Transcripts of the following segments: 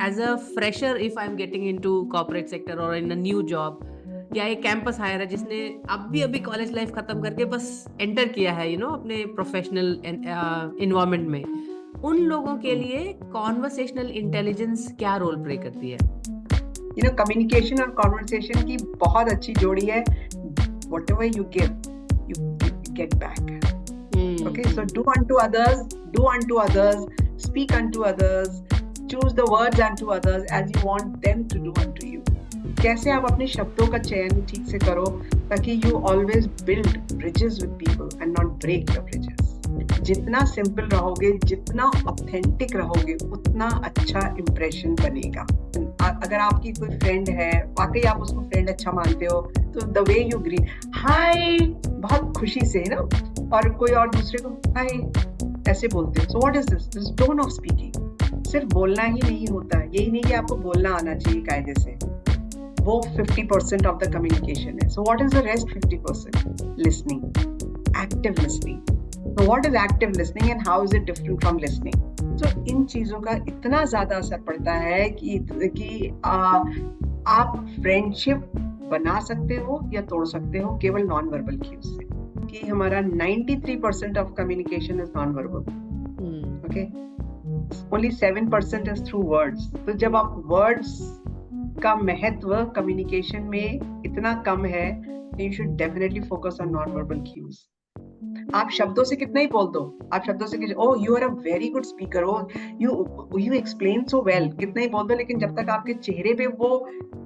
As a fresher if I am getting into corporate sector और in a new job, या एक campus higher है जिसने अभी कॉलेज लाइफ खत्म करके बस एंटर किया है अपने प्रोफेशनल इन्वायरमेंट में, उन लोगों के लिए कॉन्वर्सेशनल इंटेलिजेंस क्या रोल प्ले करती है? कम्युनिकेशन और कॉन्वर्सेशन की बहुत अच्छी जोड़ी है. Whatever you give, you get back. Okay, so do unto others, speak unto others, choose the words unto others as you want them to do unto you. कैसे आप अपने शब्दों का चयन ठीक से करो ताकि you always build bridges with people and not break your bridges. जितना सिंपल रहोगे, जितना ऑथेंटिक रहोगे, उतना अच्छा इम्प्रेशन बनेगा. अगर आपकी कोई फ्रेंड है, वाकई आप उसको फ्रेंड अच्छा मानते हो, तो द वे यू ग्रीट, हाय, बहुत खुशी से ना, और कोई और दूसरे को हाय ऐसे बोलते हो. So what is this tone of speaking. सिर्फ बोलना ही नहीं होता, यही नहीं कि आपको बोलना आना चाहिए कायदे से, वो 50% ऑफ द कम्युनिकेशन है. सो what is the rest 50%? Listening, active listening. So what is active listening and how is it different from listening? So इन चीजों का इतना ज्यादा असर पड़ता है कि आप फ्रेंडशिप बना सकते हो या तोड़ सकते हो केवल नॉन वर्बल क्यूज से. कि हमारा 93% of communication is non verbal. Okay, only 7% is through words. तो जब आप वर्ड्स का महत्व कम्युनिकेशन में इतना कम है, you should definitely focus on non verbal cues. आप शब्दों से कितना ही बोल दो, आप शब्दों से oh you are a very good speaker, oh you explain so well, कितना ही बोल दो, लेकिन जब तक आपके चेहरे पे वो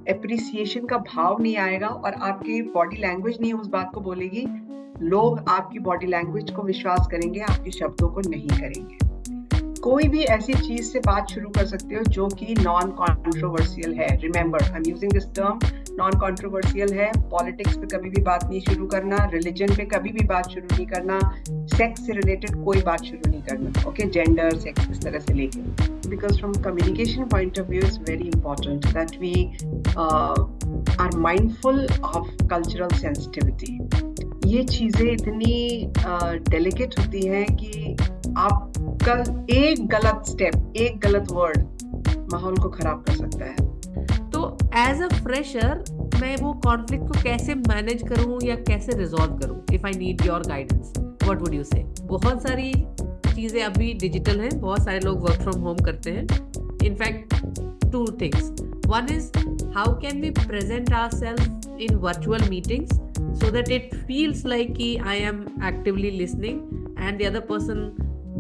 एप्रिसिएशन का भाव नहीं आएगा और आपकी बॉडी लैंग्वेज नहीं उस बात को बोलेगी, लोग आपकी बॉडी लैंग्वेज को विश्वास करेंगे, आपके शब्दों को नहीं करेंगे. कोई भी ऐसी चीज से बात शुरू कर सकते हो जो कि नॉन कॉन्ट्रोवर्शियल है. Remember, I am using this term, non controversial है. पॉलिटिक्स पे कभी भी बात नहीं शुरू करना, रिलीजन पे कभी भी बात शुरू नहीं करना, सेक्स से रिलेटेड कोई बात शुरू नहीं करना. ओके, जेंडर, सेक्स, इस तरह से लेके, because from communication point of view is very important that we are mindful of cultural sensitivity. ये चीजें इतनी डेलिकेट होती हैं कि आपका एक गलत स्टेप, एक गलत वर्ड माहौल को खराब कर सकता है. तो एज अ फ्रेशर मैं वो कॉन्फ्लिक्ट को कैसे मैनेज करूं या कैसे रिजॉल्व करूं? If I need your guidance, what would you से? बहुत सारी चीजें अभी डिजिटल हैं, बहुत सारे लोग वर्क फ्रॉम होम करते हैं. In fact two things, one is how can we present ourself in virtual meetings so that it feels like I am actively listening and the other person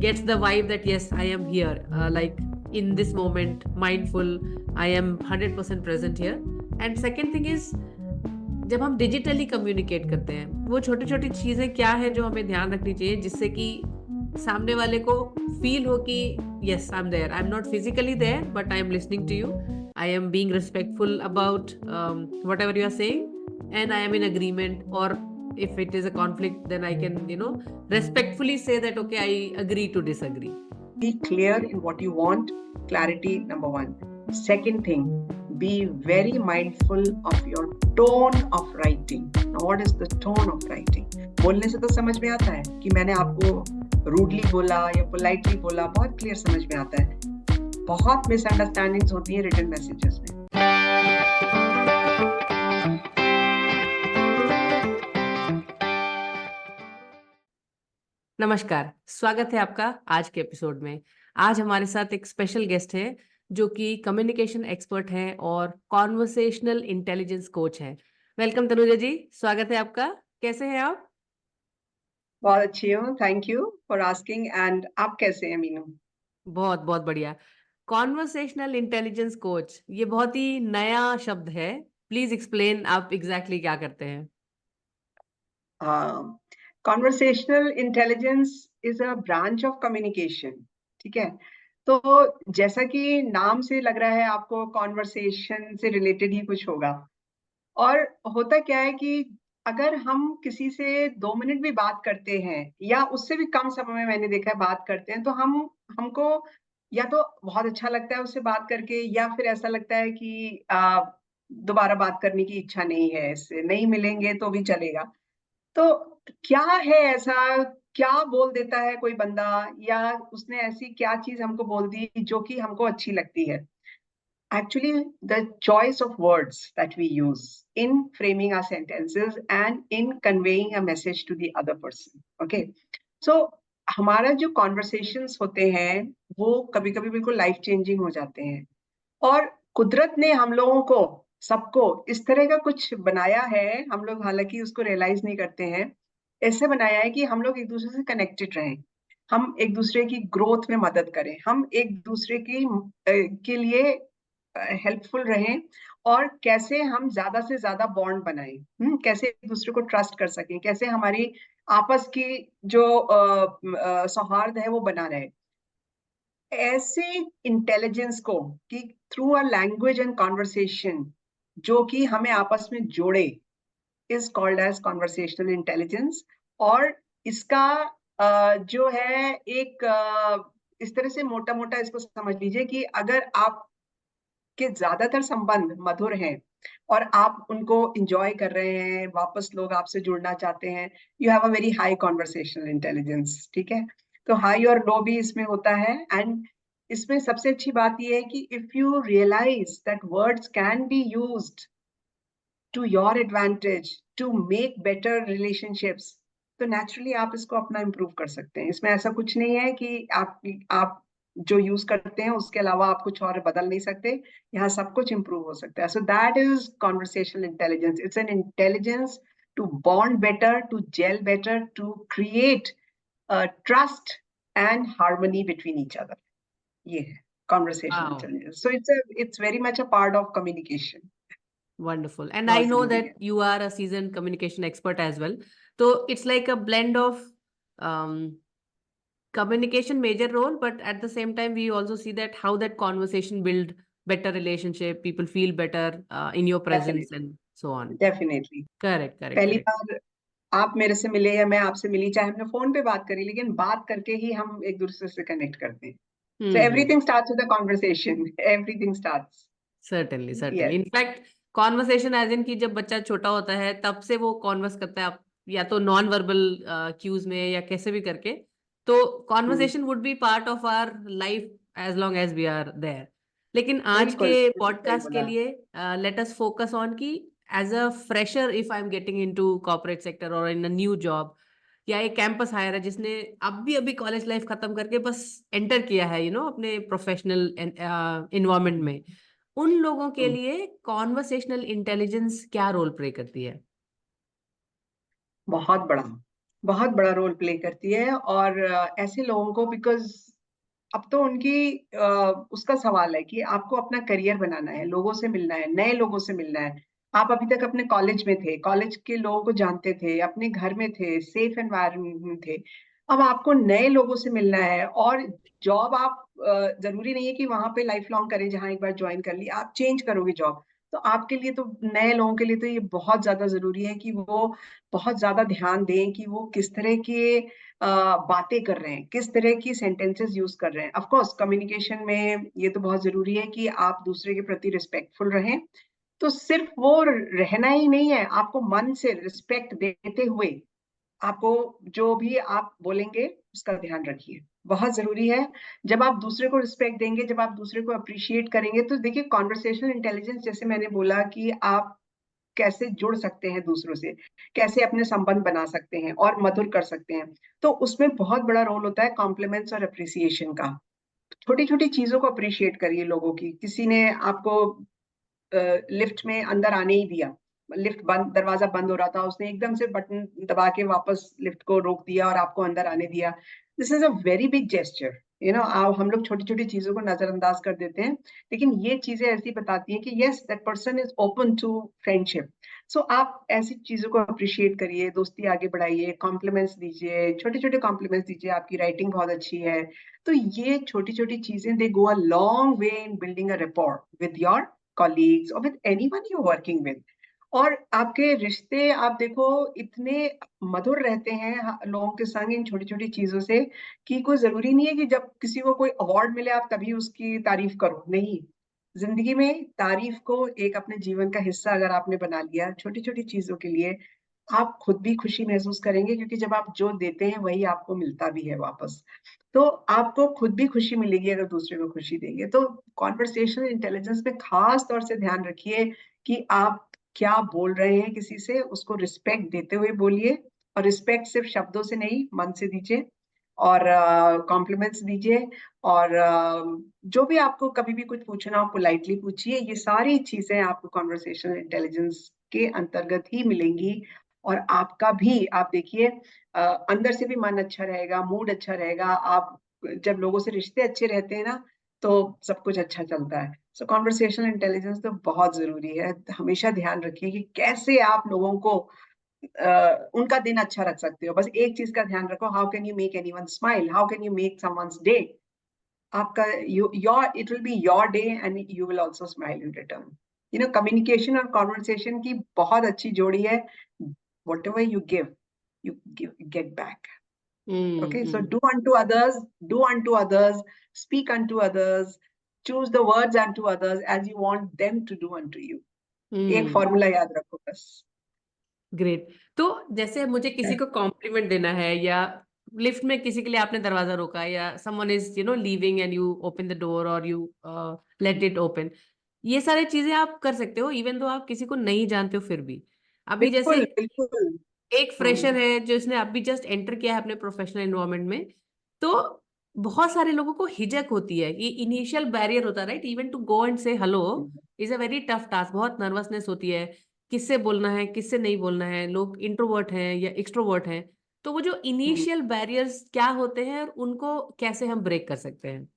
gets the vibe that yes, I am here, like in this moment, mindful, I am 100% present here. And second thing is, जब हम digitally communicate करते हैं, वो छोटी छोटी चीजें क्या है जो हमें ध्यान रखनी चाहिए जिससे कि सामने वाले को फील हो कि yes, I'm there, I'm not physically there but I am listening to you, I am being respectful about whatever you are saying, and I am in agreement, or if it is a conflict then I can respectfully say that okay, I agree to disagree. Be clear in what you want. Clarity, number one. Second thing, be very mindful of your tone of writing. Now what is the tone of writing? बोलने से तो समझ में आता है कि मैंने आपको रूडली बोला या पोलाइटली बोला, बहुत क्लियर समझ में आता है. बहुत मिसअंडरस्टैंडिंग्स होती है रिटन मैसेजेस में. नमस्कार, स्वागत है आपका आज के एपिसोड में. आज हमारे साथ एक स्पेशल गेस्ट है जो कि कम्युनिकेशन एक्सपर्ट है और कॉन्वर्सेशनल इंटेलिजेंस कोच है. वेलकम तनुजा जी, स्वागत है आपका. कैसे हैं आप? बहुत अच्छी हूँ, thank you for asking. And आप कैसे हैं मीनू? बहुत बहुत बढ़िया. कॉन्वर्सेशनल इंटेलिजेंस कोच, ये बहुत ही नया शब्द है. प्लीज एक्सप्लेन, आप एग्जैक्टली क्या करते हैं? Conversational intelligence is a branch of communication. ठीक है, तो जैसा कि नाम से लग रहा है आपको कॉन्वर्सेशन से रिलेटेड ही कुछ होगा. और होता क्या है कि अगर हम किसी से 2 मिनट भी बात करते हैं या उससे भी कम समय में मैंने देखा है बात करते हैं, तो हमको या तो बहुत अच्छा लगता है उससे बात करके, या फिर ऐसा लगता है कि दोबारा बात करने की इच्छा नहीं है, इससे नहीं मिलेंगे तो भी चलेगा. तो क्या है ऐसा, क्या बोल देता है कोई बंदा, या उसने ऐसी क्या चीज हमको बोल दी जो कि हमको अच्छी लगती है. actually the choice of words that we use in framing our sentences and in conveying a message to the other person. Okay, so हमारा जो conversations होते हैं वो कभी कभी बिल्कुल लाइफ चेंजिंग हो जाते हैं, और कुदरत ने हम लोगों को सबको इस तरह का कुछ बनाया है, हम लोग हालांकि उसको रियलाइज नहीं करते हैं, ऐसे बनाया है कि हम लोग एक दूसरे से कनेक्टेड रहें, हम एक दूसरे की ग्रोथ में मदद करें, हम एक दूसरे की के लिए हेल्पफुल रहें, और कैसे हम ज्यादा से ज्यादा बॉन्ड बनाएं, कैसे एक दूसरे को ट्रस्ट कर सकें, कैसे हमारी आपस की जो सौहार्द है वो बना रहे। ऐसे इंटेलिजेंस को कि through a language and conversation जो कि हमें आपस में जोड़े is called as conversational intelligence. और इसका जो है एक इस तरह से मोटा मोटा इसको समझ लीजिए कि अगर आपके ज्यादातर संबंध मधुर हैं और आप उनको इंजॉय कर रहे हैं, वापस लोग आपसे जुड़ना चाहते हैं, you have a very high conversational intelligence. ठीक है, तो हाई और लो भी इसमें होता है। एंड इसमें सबसे अच्छी बात यह है कि if you realise that words can be used to your advantage to make better relationships, तो नेचुरली आप इसको अपना इम्प्रूव कर सकते हैं। इसमें ऐसा कुछ नहीं है कि आप जो यूज करते हैं उसके अलावा आप कुछ और बदल नहीं सकते, यहाँ सब कुछ इम्प्रूव हो सकता है। So that is conversational intelligence. It's an intelligence to bond better, to gel better, to create trust and harmony between each other. ये है conversational Wow. Intelligence. So it's very much a part of communication. Wonderful. And I बहुत know जरूरी that है। you are a seasoned communication expert as well. So it's like a blend of um, communication major role, but at the same time, we also see that how that conversation build better relationship, people feel better in your presence definitely, and so on. Definitely. Correct, correct, पहली correct. बार आप मेरे से मिले या मैं आपसे मिली, चाहे हमने फोन पे बात करी, लेकिन बात करके ही हम एक दूसरे से कनेक्ट करते हैं। So Hmm. everything starts with a conversation. Everything starts. Certainly, certainly. Yes. In fact, conversation as in की जब बच्चा छोटा होता है तब से वो कॉन्वर्स करता है, या तो नॉन वर्बल क्यूज में या कैसे भी करके, तो hmm, conversation would be part of our life as long as we are there. लेकिन आज बिल्कुल के बिल्कुल सही पॉडकास्ट के बोला। लिए लेट अस फोकस ऑन कि as a fresher if I am getting into corporate sector और इन अ न्यू जॉब, या एक कैंपस हायर है जिसने अभी अभी कॉलेज लाइफ खत्म करके बस एंटर किया है अपने प्रोफेशनल इन्वायरमेंट में, उन लोगों के हम्म, लिए कॉन्वर्सेशनल इंटेलिजेंस क्या रोल प्ले करती है? बहुत बड़ा, बहुत बड़ा रोल प्ले करती है। और ऐसे लोगों को, बिकॉज अब तो उनकी उसका सवाल है कि आपको अपना करियर बनाना है, लोगों से मिलना है, नए लोगों से मिलना है। आप अभी तक अपने कॉलेज में थे, कॉलेज के लोगों को जानते थे, अपने घर में थे, सेफ एनवायरनमेंट में थे। अब आपको नए लोगों से मिलना है, और जॉब आप जरूरी नहीं है कि वहां पे लाइफ लॉन्ग करें, जहां एक बार ज्वाइन कर ली आप चेंज करोगे जॉब। तो आपके लिए तो, नए लोगों के लिए तो ये बहुत ज्यादा जरूरी है कि वो बहुत ज्यादा ध्यान दें कि वो किस तरह के बातें कर रहे हैं, किस तरह की सेंटेंसेस यूज कर रहे हैं। ऑफ कोर्स कम्युनिकेशन में ये तो बहुत जरूरी है कि आप दूसरे के प्रति रिस्पेक्टफुल रहें। तो सिर्फ वो रहना ही नहीं है, आपको मन से रिस्पेक्ट देते हुए आपको जो भी आप बोलेंगे उसका ध्यान रखिए, बहुत जरूरी है। जब आप दूसरे को रिस्पेक्ट देंगे, जब आप दूसरे को अप्रिशिएट करेंगे, तो देखिए कॉन्वर्सेशनल इंटेलिजेंस, जैसे मैंने बोला कि आप कैसे जुड़ सकते हैं दूसरों से, कैसे अपने संबंध बना सकते हैं और मधुर कर सकते हैं, तो उसमें बहुत बड़ा रोल होता है कॉम्प्लीमेंट्स और अप्रिसिएशन का। छोटी छोटी चीजों को अप्रिशिएट करिए लोगों की। किसी ने आपको लिफ्ट में अंदर आने ही दिया, लिफ्ट बंद, दरवाजा बंद हो रहा था, उसने एकदम से बटन दबा के वापस लिफ्ट को रोक दिया और आपको अंदर आने दिया। This is a very big gesture. हम लोग छोटी छोटी चीजों को नजरअंदाज कर देते हैं, लेकिन ये चीजें ऐसी बताती हैं कि yes, that person is open to friendship. So आप ऐसी चीजों को अप्रिशिएट करिए, दोस्ती आगे बढ़ाइए, कॉम्प्लीमेंट्स दीजिए, छोटे छोटे कॉम्प्लीमेंट्स दीजिए, आपकी राइटिंग बहुत अच्छी है। तो ये छोटी छोटी चीजें, they go a long way in building a rapport with your colleagues or with anyone you're working with। और आपके रिश्ते आप देखो इतने मधुर रहते हैं लोगों के संग इन छोटी छोटी चीजों से, कि कोई जरूरी नहीं है कि जब किसी को कोई अवार्ड मिले आप तभी उसकी तारीफ करो। नहीं, जिंदगी में तारीफ को एक अपने जीवन का हिस्सा अगर आपने बना लिया छोटी छोटी चीजों के लिए, आप खुद भी खुशी महसूस करेंगे, क्योंकि जब आप जो देते हैं वही आपको मिलता भी है वापस। तो आपको खुद भी खुशी मिलेगी अगर दूसरे को खुशी देंगे। तो कॉन्वर्सेशनल इंटेलिजेंस में खास तौर से ध्यान रखिए कि आप क्या बोल रहे हैं किसी से, उसको रिस्पेक्ट देते हुए बोलिए। और रिस्पेक्ट सिर्फ शब्दों से नहीं, मन से दीजिए, और कॉम्प्लीमेंट्स दीजिए। और जो भी आपको कभी भी कुछ पूछना हो पोलाइटली पूछिए। ये सारी चीजें आपको कॉन्वर्सेशनल इंटेलिजेंस के अंतर्गत ही मिलेंगी। और आपका भी, आप देखिए, अंदर से भी मन अच्छा रहेगा, मूड अच्छा रहेगा। आप जब लोगों से रिश्ते अच्छे रहते हैं ना, तो सब कुछ अच्छा चलता है। सो कॉन्वर्सेशनल इंटेलिजेंस तो बहुत जरूरी है। हमेशा ध्यान रखिए कि कैसे आप लोगों को उनका दिन अच्छा रख सकते हो। बस एक चीज का ध्यान रखो, how can you make anyone smile, how can you make someone's day. आपका your it will be your day and you will also smile in return. Communication और कॉन्वर्सेशन की बहुत अच्छी जोड़ी है। whatever you give, get back. Okay, so hmm. do unto others, speak unto others, choose the words unto others as you want them to do unto you. एक हम्म। Formula याद रखो बस। ग्रेट। तो जैसे मुझे किसी को कॉम्प्लीमेंट देना है, या लिफ्ट में किसी के लिए आपने दरवाजा रोका, या someone is leaving and you open the door और यू लेट इट ओपन, ये सारी चीजें आप कर सकते हो इवन दो आप किसी को नहीं जानते हो फिर भी। अभी जैसे बिल्कुल बिल्कुल। एक फ्रेशर हम्म, है जो इसने अभी जस्ट एंटर किया है अपने प्रोफेशनल एनवायरनमेंट में, तो बहुत सारे लोगों को हिचक होती है, ये इनिशियल बैरियर होता है right, even to go and say hello is a very tough task, बहुत नर्वसनेस होती है, किससे बोलना है किससे नहीं बोलना है, लोग इंट्रोवर्ट हैं या एक्सट्रोवर्ट हैं। तो वो जो हम्म। इनिशियल बैरियर्स क्या होते हैं और उनको कैसे हम ब्रेक कर सकते हैं?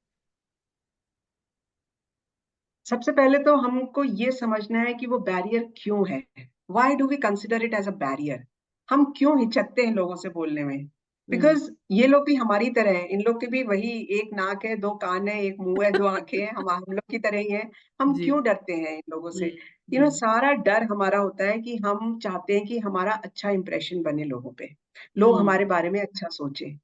सबसे पहले तो हमको ये समझना है कि वो बैरियर क्यों है। Why do we consider it as a barrier? हम क्यों हिचकते हैं लोगों से बोलने में? हम्म। बिकॉज ये लोग भी हमारी तरह हैं, इन लोग के भी वही एक नाक है, दो कान है, एक मुंह है, दो आंखें हैं, हम लोग की तरह ही हैं। हम जी। क्यों डरते हैं इन लोगों से? हम्म। सारा डर हमारा होता है कि हम चाहते हैं कि हमारा अच्छा इंप्रेशन बने लोगों पे, लोग हम्म। हमारे बारे में अच्छा सोचे।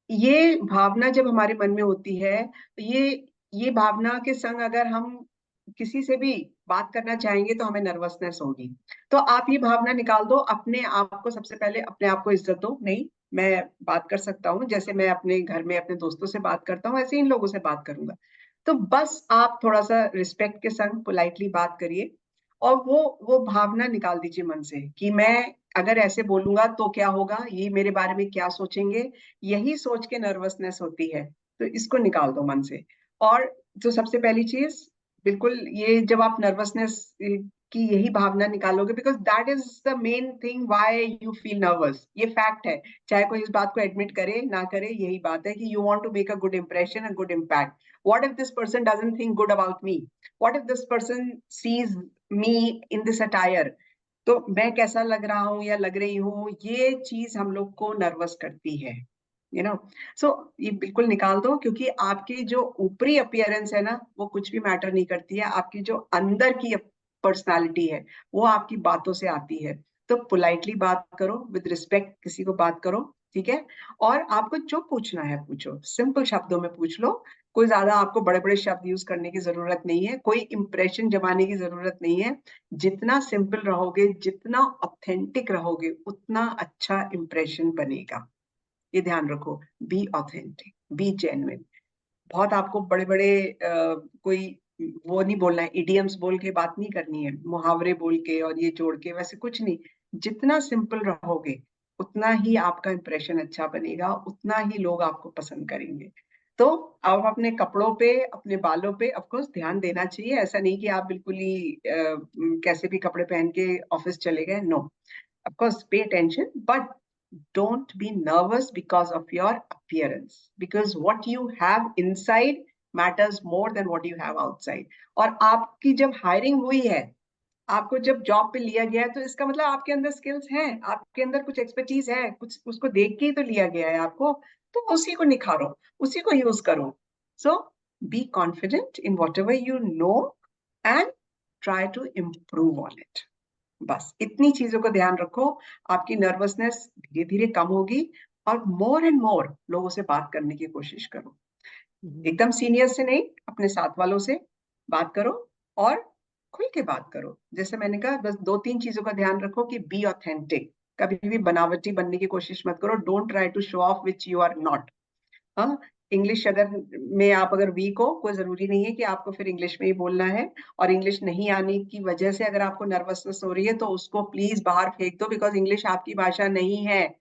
ये भावना जब हमारे मन में होती है, तो ये भावना के संग अगर हम किसी से भी बात करना चाहेंगे तो हमें नर्वसनेस होगी। तो आप ये भावना निकाल दो, अपने आप को सबसे पहले अपने आप को इज्जत दो। नहीं, मैं बात कर सकता हूँ, जैसे मैं अपने घर में अपने दोस्तों से बात करता हूँ ऐसे ही इन लोगों से बात करूंगा। तो बस आप थोड़ा सा रिस्पेक्ट के संग पोलाइटली बात करिए, और वो भावना निकाल दीजिए मन से कि मैं अगर ऐसे बोलूंगा तो क्या होगा, ये मेरे बारे में क्या सोचेंगे। यही सोच के नर्वसनेस होती है, तो इसको निकाल दो मन से। और जो सबसे पहली चीज, बिल्कुल, ये जब आप नर्वसनेस की यही भावना निकालोगे, because that is the main thing why you feel nervous, ये फैक्ट है। चाहे कोई इस बात को एडमिट करे ना करे, यही बात है कि you want to make a good impression, a good impact. What if this person doesn't think good about me? What if this person sees me in this attire? तो मैं कैसा लग रहा हूँ या लग रही हूँ, ये चीज हम लोग को नर्वस करती है। यू नो सो ये बिल्कुल निकाल दो, क्योंकि आपकी जो ऊपरी अपियरेंस है ना, वो कुछ भी मैटर नहीं करती है। आपकी जो अंदर की पर्सनालिटी है, वो आपकी बातों से आती है। तो पोलाइटली बात करो, विद रिस्पेक्ट किसी को बात करो, ठीक है। और आपको जो पूछना है पूछो, सिंपल शब्दों में पूछ लो। कोई ज्यादा आपको बड़े बड़े शब्द यूज करने की जरूरत नहीं है, कोई इंप्रेशन जमाने की जरूरत नहीं है। जितना सिंपल रहोगे, जितना ऑथेंटिक रहोगे, उतना अच्छा इंप्रेशन बनेगा। ये ध्यान रखो। Be authentic, B genuine. बहुत आपको बड़े बड़े कोई वो नहीं बोलना है, इडियम्स बोल के बात नहीं करनी है, मुहावरे बोल के और ये जोड़ के, वैसे कुछ नहीं। जितना सिंपल रहोगे, उतना ही आपका इंप्रेशन अच्छा बनेगा, उतना ही लोग आपको पसंद करेंगे। तो आप अपने कपड़ों पे, अपने बालों पे ऑफकोर्स ध्यान देना चाहिए। ऐसा नहीं कि आप बिल्कुल ही कैसे भी कपड़े पहन के ऑफिस चले गए, no. Of course, pay attention, but don't be nervous because of your appearance. Because what you have inside matters more than what you have outside. और आपकी जब हायरिंग हुई है, आपको जब जॉब पे लिया गया है, तो इसका मतलब आपके अंदर स्किल्स हैं, आपके अंदर कुछ एक्सपर्टीज है, कुछ उसको देख के ही तो लिया गया है आपको। तो उसी को निखारो, उसी को यूज करो। So be confident in whatever you know and try to improve on it. बस इतनी चीजों का ध्यान रखो, आपकी नर्वसनेस धीरे धीरे कम होगी। और मोर एंड मोर लोगों से बात करने की कोशिश करो। हम्म। एकदम सीनियर से नहीं, अपने साथ वालों से बात करो, और खुल के बात करो। जैसे मैंने कहा, बस दो तीन चीजों का ध्यान रखो कि बी ऑथेंटिक, कभी भी बनावटी बनने की कोशिश मत करो. Don't try to show off which you are not. हाँ, इंग्लिश अगर में आप अगर वीक हो, कोई जरूरी नहीं है कि आपको फिर इंग्लिश में ही बोलना है. और इंग्लिश नहीं आने की वजह से अगर आपको नर्वसनेस हो रही है तो उसको प्लीज बाहर फेंक दो, बिकॉज इंग्लिश आपकी भाषा नहीं है.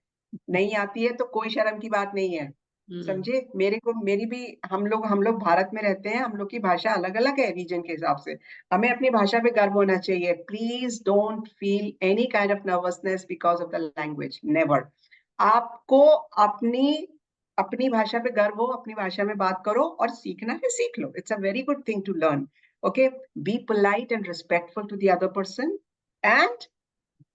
नहीं आती है तो कोई शर्म की बात नहीं है. समझे? मेरी भी, हम लोग भारत में रहते हैं, हम लोग की भाषा अलग अलग है रीजन के हिसाब से. हमें अपनी भाषा पे गर्व होना चाहिए. Please don't feel any kind of nervousness because of the language. Never. आपको अपनी अपनी भाषा पे गर्व हो, अपनी भाषा में बात करो, और सीखना है सीख लो. It's a very good thing to learn. Okay, be polite and respectful to the other person, and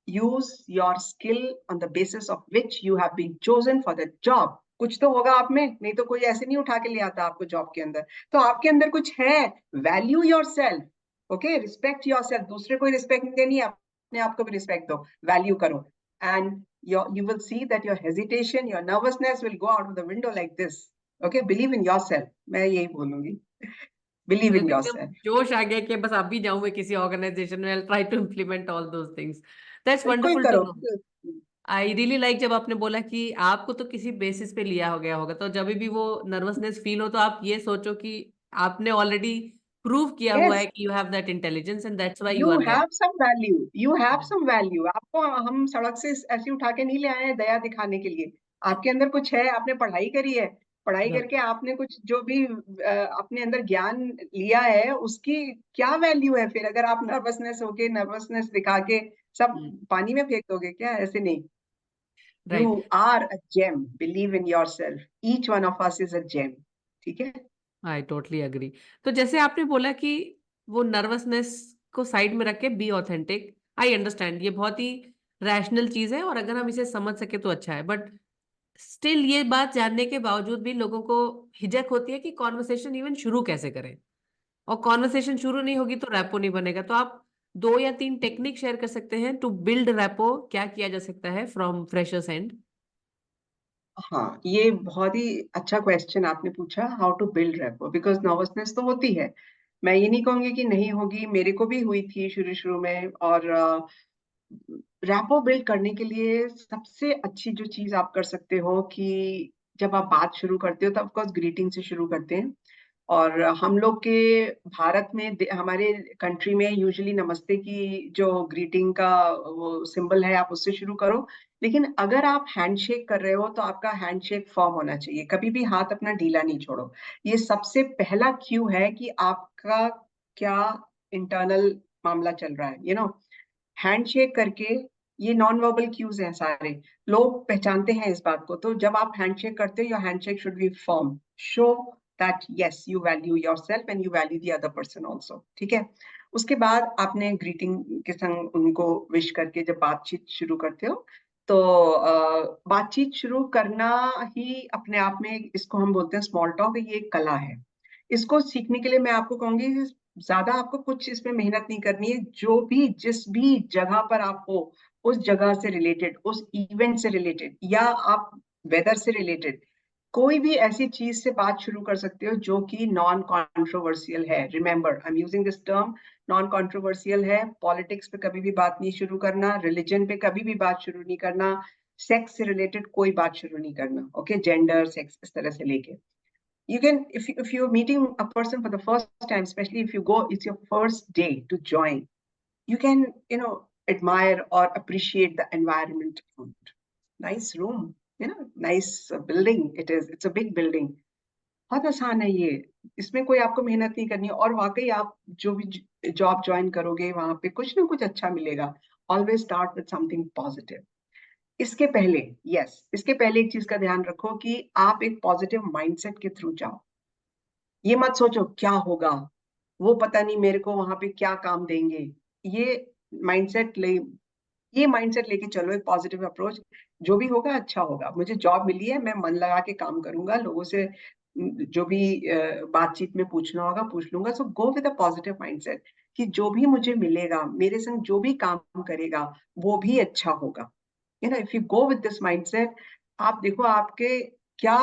use your skill on the basis of which you have been chosen for the job. कुछ तो होगा आप में, नहीं तो कोई ऐसे नहीं उठा के ले आता आपको जॉब के अंदर. तो आपके अंदर कुछ है. Value your self. Okay, respect your self. दूसरे को रिस्पेक्ट नहीं देनी, अपने आप को भी रिस्पेक्ट दो, वैल्यू करो. And you will see that your hesitation, your nervousness will go out of the window like this. Okay, believe in yourself. मैं यही बोलूंगी. Believe मुझे in तो एकदम yourself. जोश आ गया कि बस अभी जाऊं मैं किसी ऑर्गेनाइजेशन में, I try to implement all those things. That's बिल्कुल वंडरफुल टू करो. नो. आई रियली लाइक जब आपने बोला कि आपको तो किसी बेसिस पे लिया हो गया होगा, तो जब भी वो नर्वसनेस फील हो तो आप ये सोचो कि आपने ऑलरेडी प्रूव किया हुआ Yes. है कि you have that intelligence and that's why you you are there. Have some value. You have some value. आपको हम सड़क से ऐसे उठा के नहीं ले आए हैं दया दिखाने के लिए. आपके अंदर कुछ है. आपने पढ़ाई करी है. पढ़ाई करके आपने कुछ जो भी अपने अंदर ज्ञान लिया है, उसकी क्या वैल्यू है फिर, अगर आप नर्वसनेस दिखा के सब पानी में फेंक दोगे क्या? ऐसे नहीं. You right. Are a gem. Believe in your self. Each one of us is a gem. ठीक है. I totally agree. तो जैसे आपने बोला कि वो नर्वसनेस को साइड में रख के बी ऑथेंटिक, आई अंडरस्टैंड, ये बहुत ही रैशनल चीज है और अगर हम इसे समझ सके तो अच्छा है. बट स्टिल ये बात जानने के बावजूद भी लोगों को हिचक होती है कि कॉन्वर्सेशन इवन शुरू कैसे करें. और कॉन्वर्सेशन शुरू नहीं होगी तो रैपो नहीं बनेगा. तो आप 2 या 3 टेक्निक शेयर कर सकते हैं टू बिल्ड रैपो. क्या किया जा सकता है फ्रॉम फ्रेशर्स एंड? हाँ, ये बहुत ही अच्छा क्वेश्चन आपने पूछा. How to build rapport, because nervousness तो होती है. मैं ये नहीं कहूंगी कि नहीं होगी, मेरे को भी हुई थी शुरू शुरू में. और रैपो बिल्ड करने के लिए सबसे अच्छी जो चीज आप कर सकते हो कि जब आप बात शुरू करते हो तो ऑफकोर्स ग्रीटिंग से शुरू करते हैं. और हम लोग के भारत में, हमारे कंट्री में यूजुअली नमस्ते की जो ग्रीटिंग का वो सिंबल है, आप उससे शुरू करो. लेकिन अगर आप हैंडशेक कर रहे हो तो आपका हैंडशेक फर्म होना चाहिए. कभी भी हाथ अपना ढीला नहीं छोड़ो. ये सबसे पहला क्यू है कि आपका क्या इंटरनल मामला चल रहा है. हैंडशेक करके, ये नॉन वर्बल क्यूज हैं सारे. लोग पहचानते हैं इस बात को. तो जब आप हैंडशेक करते हो, your handshake should be firm. Show that yes you value yourself and you value the other person also. ठीक है. उसके बाद आपने ग्रीटिंग के संग उनको विश करके जब बातचीत शुरू करते हो, तो बातचीत शुरू करना ही अपने आप में, इसको हम बोलते हैं स्मॉल टॉक. ये एक कला है. इसको सीखने के लिए मैं आपको कहूंगी, ज्यादा आपको कुछ इसमें मेहनत नहीं करनी है. जो भी, जिस भी जगह पर आप हो, उस जगह से रिलेटेड, उस इवेंट से रिलेटेड, या आप वेदर से रिलेटेड, कोई भी ऐसी चीज से बात शुरू कर सकते हो जो कि नॉन कॉन्ट्रोवर्शियल है. Remember, I am using this term. Non controversial है. पॉलिटिक्स पे कभी भी बात नहीं शुरू करना. रिलीजन पे कभी भी बात शुरू नहीं करना. सेक्स से रिलेटेड कोई बात शुरू नहीं करना. ओके, जेंडर, सेक्स, इस तरह से लेके. You can, if you're meeting a person for the first time, especially if you go, it's your first day to join, you can, admire or appreciate the environment. Nice room, nice building. It's a big building. बहुत आसान है ये. इसमें कोई आपको मेहनत नहीं करनी. और वाकई आप जो भी जॉब ज्वाइन करोगे, वहां पे कुछ ना कुछ अच्छा मिलेगा. Always start with something positive. इसके पहले एक चीज का ध्यान रखो कि आप एक पॉजिटिव माइंडसेट के थ्रू जाओ. ये मत सोचो क्या होगा, वो पता नहीं मेरे को वहां पे क्या काम देंगे. ये माइंडसेट ले ये माइंडसेट लेके चलो. एक पॉजिटिव अप्रोच. जो भी होगा अच्छा होगा. मुझे जॉब मिली है, मैं मन लगा के काम करूंगा. लोगों से जो भी बातचीत में पूछना होगा पूछ लूंगा. So go with a positive mindset कि जो भी मुझे मिलेगा, मेरे संग जो भी काम करेगा, वो भी अच्छा होगा. If you go with this mindset, आप देखो आपके क्या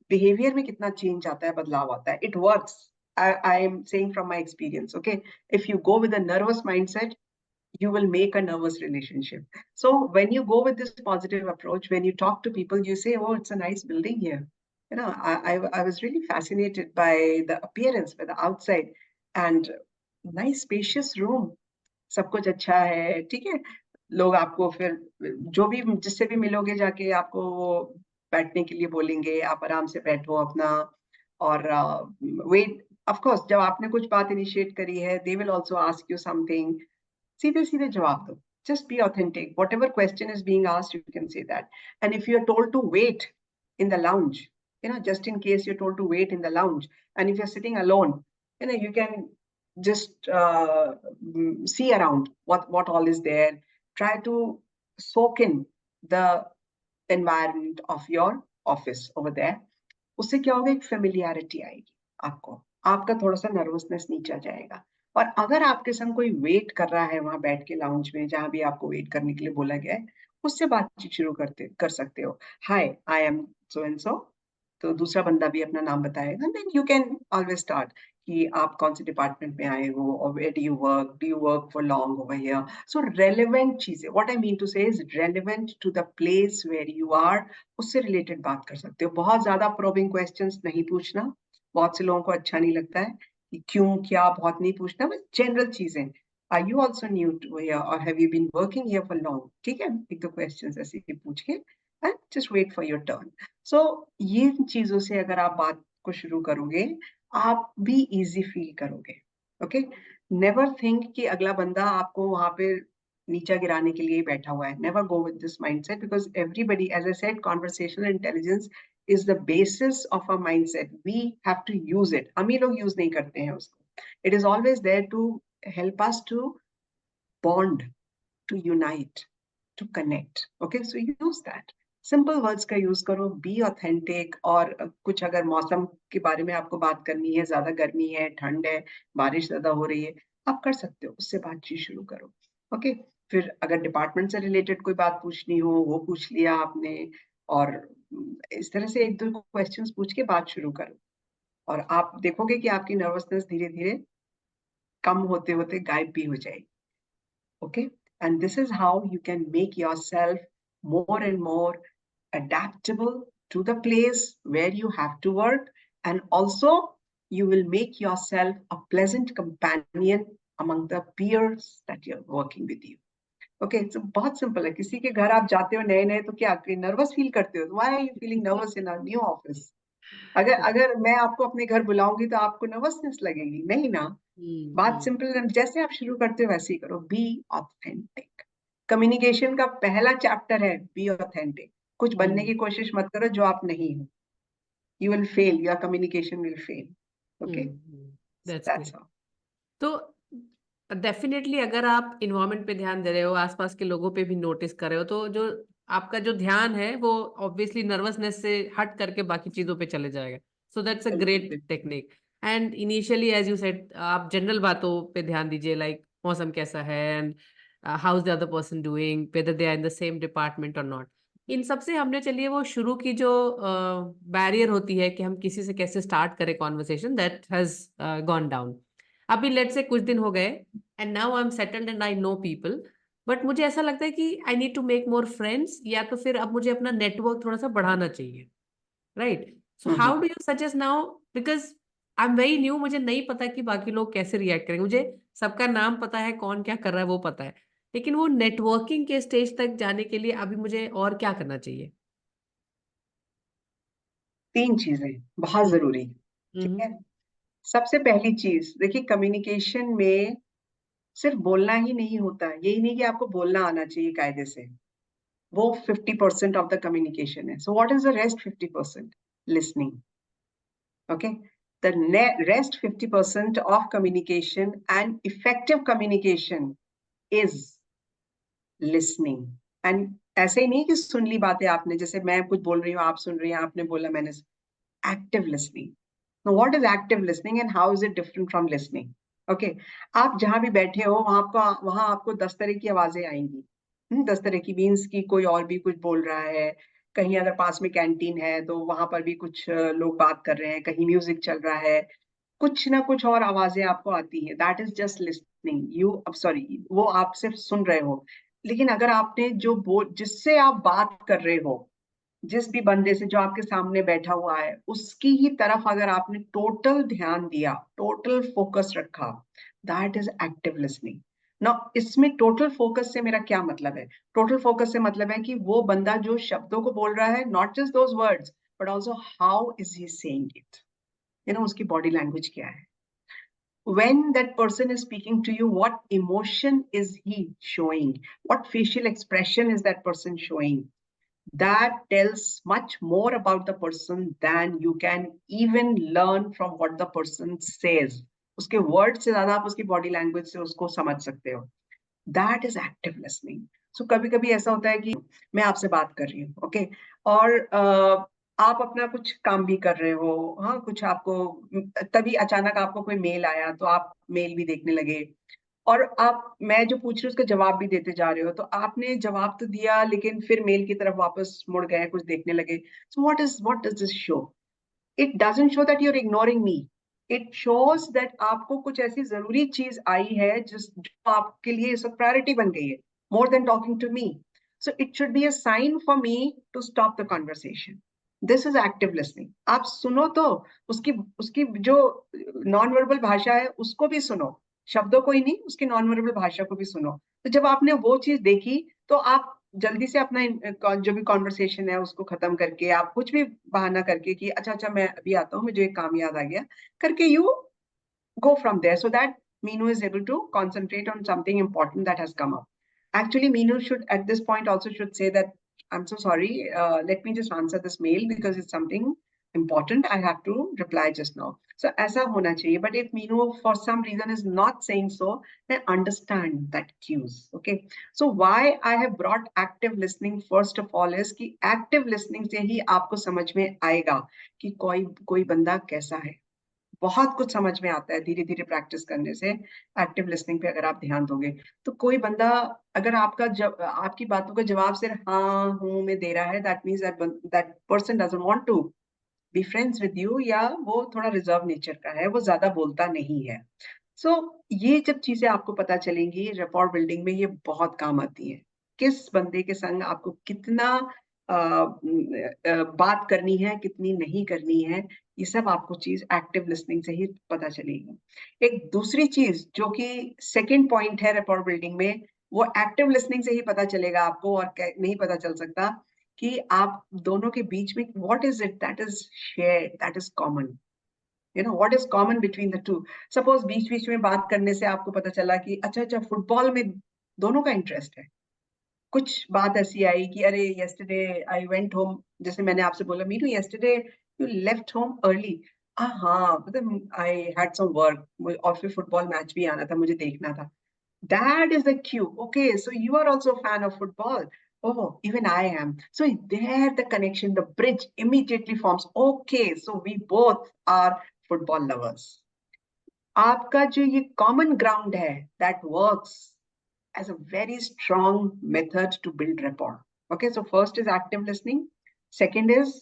बिहेवियर में कितना चेंज आता है, बदलाव आता है. It works. I am saying from my experience. Okay, if you go with a nervous mindset, you will make a nervous relationship. So when you go with this positive approach, when you talk to people, you say, oh, it's a nice building here. You know, I was really fascinated by the appearance, by the outside, and nice spacious room. सब कुछ अच्छा है, ठीक है. लोग आपको फिर जो भी जिससे भी मिलोगे जाके आपको वो बैठने के लिए बोलेंगे, आप आराम से बैठो अपना. और वेट, ऑफ कोर्स जब आपने कुछ बात इनिशिएट करी है, they will also ask you something. सीधे सीधे जवाब दो. Just be authentic. Whatever question is being asked, you can say that. And if you're told to wait in the lounge, you know, just in case you're told to wait in the lounge, and if you're sitting alone, you know, you can just see around what all is there. Try to soak in the environment of your office over there. उससे क्या होगा, एक familiarity आएगी आपको, आपका थोड़ा सा nervousness नीचा जाएगा. और अगर आपके संग कोई वेट कर रहा है वहां बैठ के लाउंज में, जहां भी आपको वेट करने के लिए बोला गया है, उससे बातचीत शुरू कर सकते हो. Hi, I am so and so. तो दूसरा बंदा भी अपना नाम बताएगा. Then you can always start कि आप कौन से डिपार्टमेंट में आए हो, और where do you work for long over here. So relevant चीजें, what I mean to say is relevant to the place where you are, उससे रिलेटेड बात कर सकते हो. बहुत ज्यादा प्रोबिंग क्वेश्चंस नहीं पूछना. बहुत से लोगों को अच्छा नहीं लगता है कि क्यों क्या बहुत नहीं पूछना, बस जनरल चीजें. Are you also new to here और have you been working here for long, ठीक है, एक दो क्वेश्चंस ऐसे ही पूछ के and just wait for your turn. So ये चीजों से अगर आप बात को शुरू करोगे, आप भी इजी फील करोगे. ओके, नेवर थिंक कि अगला बंदा आपको वहां पे नीचा गिराने के लिए बैठा हुआ है. Never go with this mindset, because everybody, as I said, conversational intelligence is the basis of our mindset. We have to use it. हम ही लोग use नहीं करते हैं उसको. It is always there to help us to bond, to unite, to connect. Okay, so use that. Simple words का use करो. Be authentic. और कुछ अगर मौसम के बारे में आपको बात करनी है, ज्यादा गर्मी है, ठंड है, बारिश ज्यादा हो रही है, आप कर सकते हो, उससे बातचीत शुरू करो. ओके, फिर अगर डिपार्टमेंट से रिलेटेड कोई बात पूछनी हो, वो पूछ लिया आपने, और इस तरह से एक दो क्वेश्चंस पूछ के बात शुरू करो. और आप देखोगे कि आपकी नर्वसनेस धीरे धीरे कम होते होते गायब भी हो जाएगी. Okay, and this is how you can make yourself more and more adaptable to the place where you have to work, and also you will make yourself a pleasant companion among the peers that you're working with you. Okay, so बहुत simple है. किसी के घर आप जाते हो नए नए, तो क्या नर्वस फील करते हो? Why are you feeling nervous in a new office? अगर मैं आपको अपने घर बुलाऊंगी तो आपको नर्वसनेस लगेगी नहीं ना. बात सिंपल, जैसे आप शुरू करते हो वैसे ही करो. Be authentic. कम्युनिकेशन का पहला चैप्टर है बी ऑथेंटिक. कुछ बनने की कोशिश मत करो जो आप नहीं हो. You will fail, your communication will fail. Okay, that's all. तो डेफिनेटली अगर आप इन्वायरमेंट पे ध्यान दे रहे हो, आसपास के लोगों पे भी नोटिस कर रहे हो, तो जो आपका जो ध्यान है वो ऑब्वियसली नर्वसनेस से हट करके बाकी चीजों पे चले जाएगा. So that's a great technique. And initially as you said, आप जनरल बातों पे ध्यान दीजिए, लाइक मौसम कैसा है, and how is the other person doing, whether they are in the same department और नॉट. इन सब से हमने, चलिए, वो शुरू की जो बैरियर होती है कि हम किसी से कैसे स्टार्ट करें conversation, that has gone down. अभी लेट से कुछ दिन हो गए and now I am settled and I know people, but मुझे ऐसा लगता है कि I need to make more friends, या तो फिर अब मुझे अपना नेटवर्क थोड़ा सा बढ़ाना चाहिए. Right, so how do you suggest now, because I am very new, मुझे नहीं पता कि बाकी लोग कैसे रिएक्ट करेंगे. मुझे सबका नाम पता है, कौन क्या कर रहा है वो पता है, लेकिन वो नेटवर्किंग के स्टेज तक जाने के लिए अभी मुझे और क्या करना चाहिए? 3 चीजें बहुत जरूरी, ठीक है. सबसे पहली चीज देखिए, कम्युनिकेशन में सिर्फ बोलना ही नहीं होता. यही नहीं कि आपको बोलना आना चाहिए कायदे से, वो 50% ऑफ द कम्युनिकेशन है. सो what is the rest 50%? Listening. Okay, the rest 50% of communication and effective communication is listening. And ऐसे ही नहीं कि सुन ली बातें आपने, जैसे मैं कुछ बोल रही हूँ, आप सुन रही हैं, आपने बोला, मैंने. Active listening. Now, what is active listening and how is it different from listening? Okay, आप जहां भी बैठे हो वहां आपको 10 तरह की आवाजें आएंगी. 10 तरह की मीन्स की कोई और भी कुछ बोल रहा है, कहीं अगर पास में कैंटीन है तो वहां पर भी कुछ लोग बात कर रहे हैं, कहीं म्यूजिक चल रहा है. कुछ ना कुछ और आवाजें आपको आती हैं, that is just listening you, अब सॉरी, वो आप सिर्फ सुन रहे हो। लेकिन अगर आपने जिससे आप बात कर रहे हो, जिस भी बंदे से जो आपके सामने बैठा हुआ है, उसकी ही तरफ अगर आपने टोटल ध्यान दिया, टोटल फोकस रखा, दैट इज एक्टिव लिसनिंग। ना, इसमें टोटल फोकस से मेरा क्या मतलब है? टोटल फोकस से मतलब है कि वो बंदा जो शब्दों को बोल रहा है, not just those words, but also how is he saying it, उसकी बॉडी लैंग्वेज क्या है। When that person is speaking to you, what emotion is he showing? What facial expression is that person showing? That tells much more about the person than you can even learn from what the person says. उसके word से ज्यादा आप उसकी body language से उसको समझ सकते हो। That is active listening. So कभी कभी ऐसा होता है कि मैं आपसे बात कर रही हूँ, ओके, और आप अपना कुछ काम भी कर रहे हो, हाँ, कुछ आपको, तभी अचानक आपको कोई मेल आया तो आप मेल भी देखने लगे, और आप, मैं जो पूछ रही हूँ उसका जवाब भी देते जा रहे हो, तो आपने जवाब तो दिया लेकिन फिर मेल की तरफ वापस मुड़ गए, कुछ देखने लगे। So what does this show? It doesn't show that you are ignoring me, it shows that आपको कुछ ऐसी जरूरी चीज आई है जो आपके लिए इस वक्त प्रायोरिटी बन गई है, more than talking to me. So it should be a sign for me to stop the conversation. This is active listening. आप सुनो तो उसकी उसकी जो नॉन वर्बल भाषा है उसको भी सुनो, शब्दों को ही नहीं, उसकी नॉन वर्बल भाषा को भी सुनो। तो जब आपने वो चीज देखी, तो आप जल्दी से अपना जो भी कॉन्वर्सेशन है उसको खत्म करके, आप कुछ भी बहाना करके कि अच्छा अच्छा मैं अभी आता हूँ, मुझे एक काम याद आ गया, करके you go from there, so that Meenu is able to concentrate on something important that has come up. Actually, Meenu should at this point also should say that I'm so sorry. Let me just answer this mail because it's something important. I have to reply just now. So ऐसा होना चाहिए. But if Meenu for some reason is not saying so, then understand that cues. Okay. So why I have brought active listening first of all is कि active listening से ही आपको समझ में आएगा कि कोई बंदा कैसा है। बहुत कुछ समझ में आता है धीरे धीरे प्रैक्टिस करने से। एक्टिव लिसनिंग पे अगर आप ध्यान दोगे तो कोई बंदा अगर आपकी बातों का जवाब सिर्फ हाँ हूँ में दे रहा है, that means that person doesn't want to be friends with you, या वो थोड़ा रिजर्व नेचर का है, वो ज्यादा बोलता नहीं है। सो ये जब चीजें आपको पता चलेंगी रैपॉर बिल्डिंग में, ये बहुत काम आती है। किस बंदे के संग आपको कितना बात करनी है, कितनी नहीं करनी है, ये सब आपको चीज एक्टिव लिसनिंग से ही पता चलेगी। एक दूसरी चीज जो कि सेकंड पॉइंट है रैपॉर बिल्डिंग में, वो एक्टिव लिसनिंग से ही पता चलेगा आपको, और नहीं पता चल सकता कि आप दोनों के बीच में what is it that is shared, that is common, what is common between the two. Suppose बीच बीच में बात करने से आपको पता चला कि अच्छा अच्छा फुटबॉल में दोनों का इंटरेस्ट है। कुछ बात ऐसी आई कि अरे यस्टरडे आई वेंट होम, जैसे मैंने आपसे बोला Meenu yesterday you left home early. हाँ, मतलब आई हैड सम वर्क, और फिर फुटबॉल मैच भी आना था, मुझे देखना था। That is the cue. Okay, so you are also fan of football. Oh, even I am. So there the connection, the bridge immediately forms. Okay, so we both are football lovers. आपका जो ये common ground है, that works as a very strong method to build rapport. Okay, so first is active listening. Second is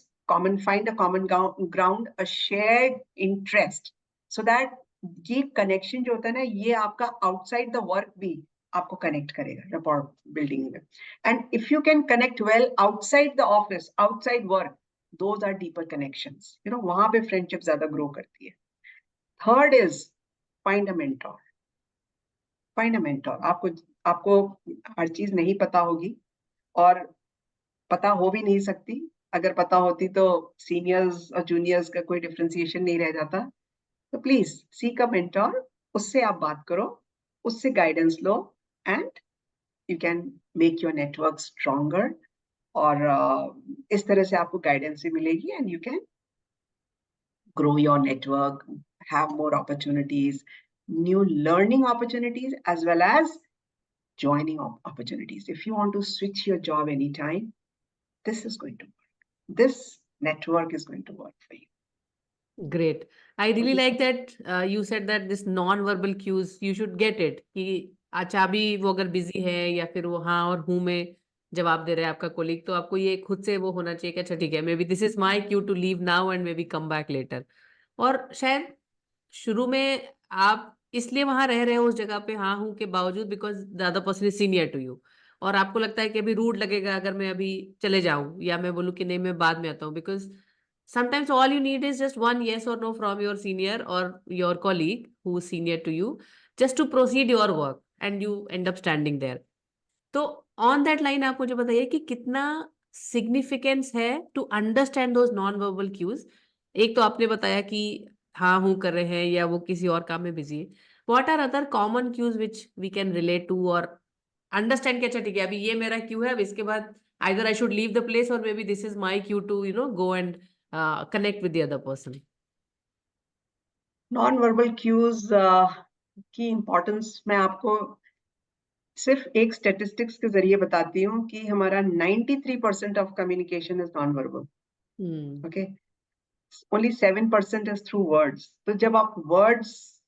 find a common ground, a shared interest, so that ये connection जो होता है ना, ये आपका outside the work भी आपको connect करेगा rapport building में. And if you can connect well outside the office, outside work, those are deeper connections. वहां पे friendship ज्यादा grow करती है. Third is find a mentor. Find a mentor. आपको हर चीज नहीं पता होगी, और पता हो भी नहीं सकती। अगर पता होती तो सीनियर्स और जूनियर्स का कोई डिफरेंशिएशन नहीं रह जाता। तो प्लीज सीक अ मेंटोर, उससे आप बात करो, उससे guidance low, and you can make your network stronger. और इस तरह से आपको गाइडेंस भी मिलेगी, and you can grow your network, have more opportunities, new learning opportunities, as well as joining opportunities. If you want to switch your job anytime, this is going to work. This network is going to work for you. Great. I really like that you said that this non-verbal cues, you should get it कि अच्छा अभी वो अगर busy है या फिर वो हाँ और हूँ में जवाब दे रहा है आपका कोलिग, तो आपको ये खुद से वो होना चाहिए कि अच्छा ठीक है, maybe this is my cue to leave now and maybe come back later. और शायद शुरू में आप इसलिए वहां रह रहे हो उस जगह पे हाँ हूं के बावजूद because the other person is senior to you, और आपको लगता है कि अभी रूड लगेगा अगर मैं अभी चले जाऊं या मैं बोलूं कि नहीं मैं बाद में आता हूँ, because sometimes all you need is just one yes or no from your senior or your colleague who is senior to you, just to proceed your work and you end up standing there. तो on that line आप मुझे बताइए कि कितना significance है to understand those non verbal cues. एक तो आपने बताया कि हाँ हूँ कर रहे हैं या वो किसी और काम में बिजी है, what are other common cues which we can relate to और अंडरस्टैंड कि अच्छा ठीक है अभी ये मेरा क्यू है, अब इसके बाद either I should leave the place और maybe this is my cue to go and connect with the other person. Non verbal cues की इम्पोर्टेंस मैं आपको सिर्फ एक स्टेटिस्टिक्स के जरिए बताती हूँ कि हमारा 93% of communication is non verbal, okay, only 7% is through words. तो जब आप वर्ड्स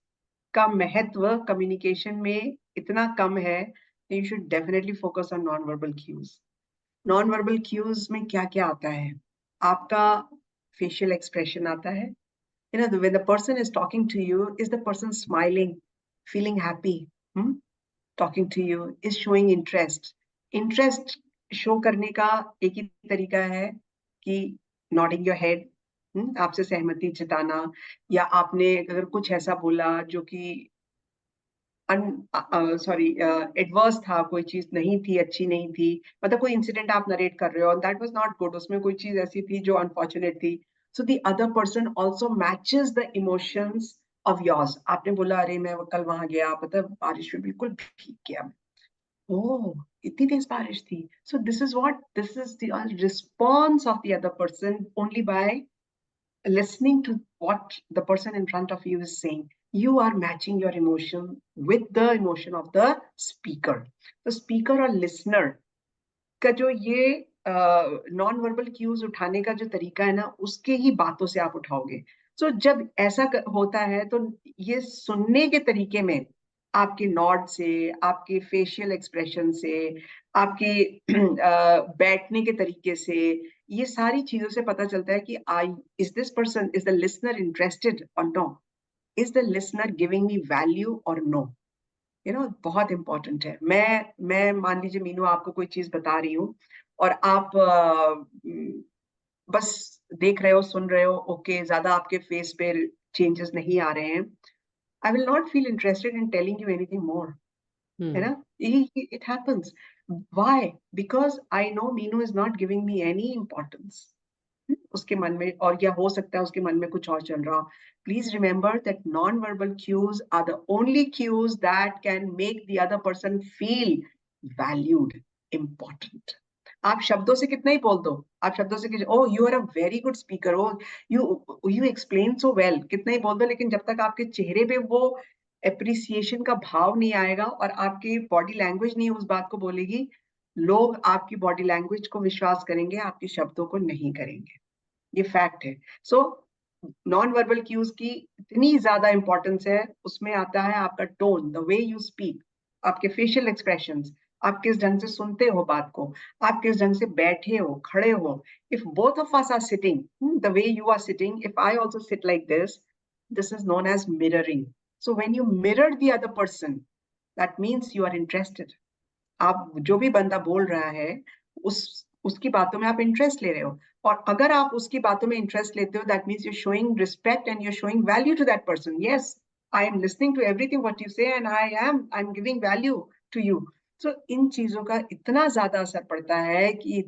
का महत्व कम्युनिकेशन में इतना कम है, you should definitely focus on non verbal cues. Non verbal cues में क्या क्या आता है? आपका फेशियल एक्सप्रेशन आता है, you know, when the person is talking to you, is the person smiling, feeling happy, talking to you, is showing interest show करने का एक ही तरीका है कि nodding your head, आपसे सहमति जताना, या आपने अगर कुछ ऐसा बोला जो कि एडवर्स था, कोई चीज नहीं थी, अच्छी नहीं थी, मतलब कोई इंसिडेंट आप नरेट कर रहे हो, दैट वाज नॉट गुड, उसमें कोई चीज ऐसी थी जो अनफॉर्चुनेट थी, so the other person also matches the emotions of yours. आपने बोला अरे मैं कल वहां गया, पता बारिश में बिल्कुल भीग गया, ओह इतनी तेज बारिश थी, so this is the response of the other person only by listening to what the person in front of you is saying. You are matching your emotion with the emotion of the speaker. The speaker और listener का जो ये non verbal cues उठाने का जो तरीका है ना, उसके ही बातों से आप उठाओगे। So, जब ऐसा होता है तो ये सुनने के तरीके में आपके नॉड से, आपके फेशियल एक्सप्रेशन से, आपके बैठने के तरीके से, ये सारी चीजों से पता चलता है कि is this person, is the listener interested और no, is the listener giving me value और नो, बहुत इंपॉर्टेंट है। मैं मान लीजिए मीनू आपको कोई चीज बता रही हूँ और आप बस देख रहे हो, सुन रहे हो, ओके, ज्यादा आपके फेस पे चेंजेस नहीं आ रहे हैं, I will not feel interested in telling you anything more. है ना? It happens. Why? Because I know Meenu is not giving me any importance. उसके मन में, और या हो सकता है उसके मन में कुछ और चल रहा। Please remember that non-verbal cues are the only cues that can make the other person feel valued, important. आप शब्दों से कितना ही बोल दो, आप शब्दों से oh you are a very good speaker, oh you explain so well, कितना ही बोल दो, लेकिन जब तक आपके चेहरे पे वो एप्रिसिएशन का भाव नहीं आएगा और आपकी बॉडी लैंग्वेज नहीं उस बात को बोलेगी, लोग आपकी बॉडी लैंग्वेज को विश्वास करेंगे, आपके शब्दों को नहीं करेंगे। ये फैक्ट है। सो नॉन वर्बल क्यूज की इतनी ज्यादा इंपॉर्टेंस है, उसमें आता है आपका tone, the way you speak, आपके फेशियल एक्सप्रेशंस, आप किस ढंग से सुनते हो बात को, आप किस ढंग से बैठे हो, खड़े हो। If both of us are sitting the way you are sitting, if I also sit like this is known as mirroring. So when you mirror the other person, that means you are interested. आप जो भी बंदा बोल रहा है उसकी बातों में आप इंटरेस्ट ले रहे हो, और अगर आप उसकी बातों में इंटरेस्ट लेते हो, that means you showing respect and you showing value to that person. Yes, I am listening to everything what you say and I am giving value to you. So इन चीजों का इतना ज्यादा असर पड़ता है कि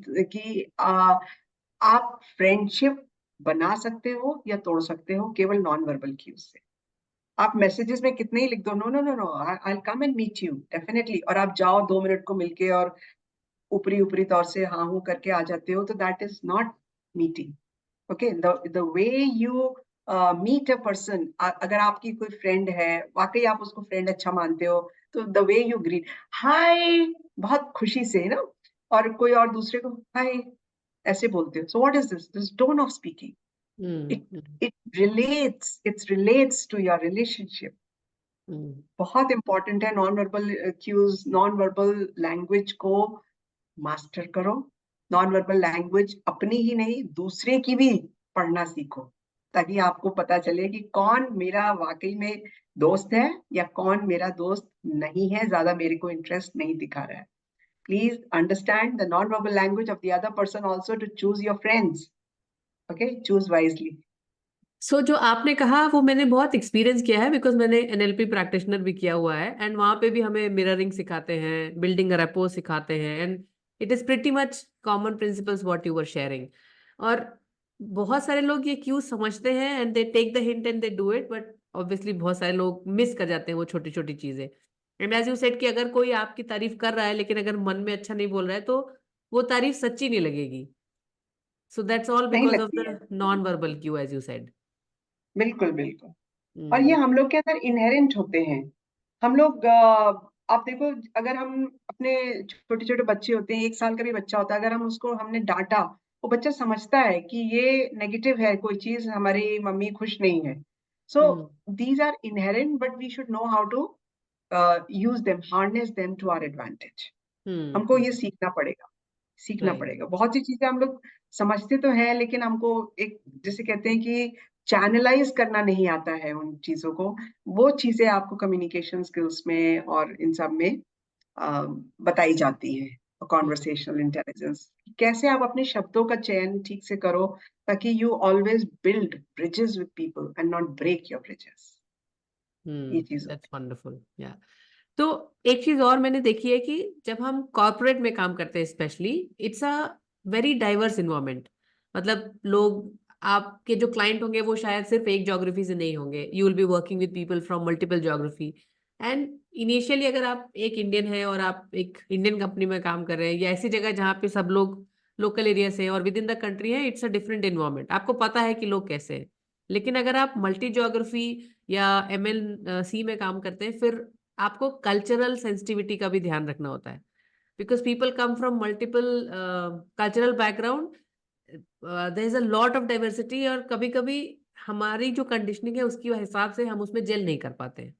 आप फ्रेंडशिप बना सकते हो या तोड़ सकते हो केवल नॉन वर्बल क्यूज से। आप मैसेजेस में कितने ही लिख दो, no no no no, I will come and meet you definitely, और आप जाओ 2 मिनट को मिलके और ऊपरी ऊपरी तौर से हाँ हूँ करके आ जाते हो, तो that is not meeting. Okay, the way you meet a person, अगर आपकी कोई फ्रेंड है, वाकई आप उसको फ्रेंड अच्छा मानते हो, तो द वे यू ग्रीट, हाय, बहुत खुशी से ना, और कोई और दूसरे को हाय ऐसे बोलते हो, so what is this tone of speaking, it relates to your relationship. बहुत इंपॉर्टेंट है non verbal cues, non verbal language को मास्टर करो। नॉन वर्बल लैंग्वेज अपनी ही नहीं, दूसरे की भी पढ़ना सीखो। ताकि आपको पता चले कि कौन मेरा वाकई में दोस्त है या कौन मेरा दोस्त नहीं है, ज्यादा मेरे को इंटरेस्ट नहीं दिखा रहा है. Please understand the non-verbal language of the other person also to choose your friends. Okay, choose wisely. जो आपने कहा वो मैंने बहुत एक्सपीरियंस किया है, बिकॉज मैंने एनएलपी प्रैक्टिशनर भी किया हुआ है, एंड वहां पे भी हमें मिररिंग सिखाते हैं, बिल्डिंग अ रैपो सिखाते हैं, and it is pretty much common principles what you were sharing. और बहुत सारे लोग ये क्यों समझते हैं and they take the hint and they do it, but obviously बहुत सारे लोग मिस कर जाते हैं वो छोटी छोटी चीजें. एंड एज यू सेड कि अगर कोई आपकी तारीफ कर रहा है लेकिन अगर मन में अच्छा नहीं बोल रहा है, तो वो तारीफ सच्ची नहीं लगेगी. सो दैट्स ऑल नहीं बिकॉज ऑफ लगती है. The non verbal cue, as you said. बिल्कुल बिल्कुल. और ये हम लोग के अंदर इनहेरेंट होते हैं. हम लोग आप देखो, अगर हम अपने छोटे छोटे बच्चे होते हैं, 1 साल का भी बच्चा होता है, अगर हम उसको हमने डांटा, वो बच्चा समझता है कि ये नेगेटिव है, कोई चीज हमारी मम्मी खुश नहीं है. So these are inherent, but we should know how to use them, harness them to our advantage. हमको ये सीखना पड़ेगा, सीखना राइट. पड़ेगा. बहुत सी चीजें हम लोग समझते तो हैं, लेकिन हमको एक, जैसे कहते हैं कि चैनलाइज करना नहीं आता है उन चीजों को. वो चीजें आपको कम्युनिकेशन स्किल्स में और इन सब में बताई जाती है. कॉन्वर्सेशनल इंटेलिजेंस, कैसे आप अपने शब्दों का चयन ठीक से करो, ताकि you always build bridges with people and not break your bridges. ये चीज दैट्स वंडरफुल. या तो एक चीज और मैंने देखी है कि जब हम कॉर्पोरेट में काम करते हैं specially, it's a very diverse environment. मतलब लोग, आपके जो क्लाइंट होंगे वो शायद सिर्फ एक ज्योग्राफी से नहीं होंगे. You will be working with people from multiple geography. And initially अगर आप एक इंडियन है और आप एक इंडियन कंपनी में काम कर रहे हैं, या ऐसी जगह जहाँ पे सब लोग लोकल एरिया से और विद इन द कंट्री है, इट्स अ डिफरेंट इन्वायरमेंट. आपको पता है कि लोग कैसे हैं. लेकिन अगर आप मल्टी ज्योग्राफी या MNC में काम करते हैं, फिर आपको कल्चरल सेंसिटिविटी का भी ध्यान रखना होता है, because people come from multiple cultural background. There is a lot of diversity, और कभी कभी हमारी जो कंडीशनिंग है उसकी हिसाब से हम उसमें जेल नहीं कर पाते हैं.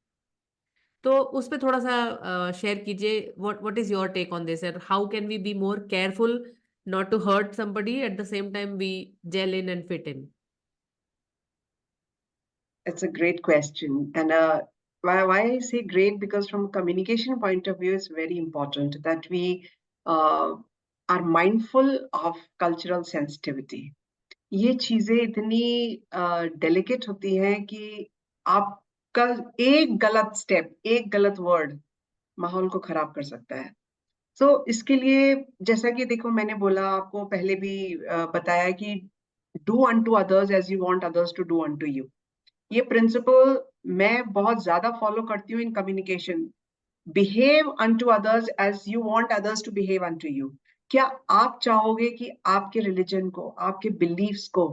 तो उस पर थोड़ा सा शेयर कीजिए, what is your take on this, and how can we be more careful not to hurt somebody, at the same time we gel in and fit in. It's a great question. And why I say great, because from a communication point of view, it's very important that we are mindful of cultural sensitivity. ये चीजें इतनी delicate होती हैं कि आपका एक गलत step, एक गलत वर्ड माहौल को खराब कर सकता है. इसके लिए, जैसा कि देखो, मैंने बोला आपको पहले भी बताया कि do unto others as you want others to do unto you. ये प्रिंसिपल मैं बहुत ज्यादा फॉलो करती हूँ in communication. Behave unto others as you want others to behave unto you. क्या आप चाहोगे कि आपके रिलीजन को, आपके बिलीफ्स को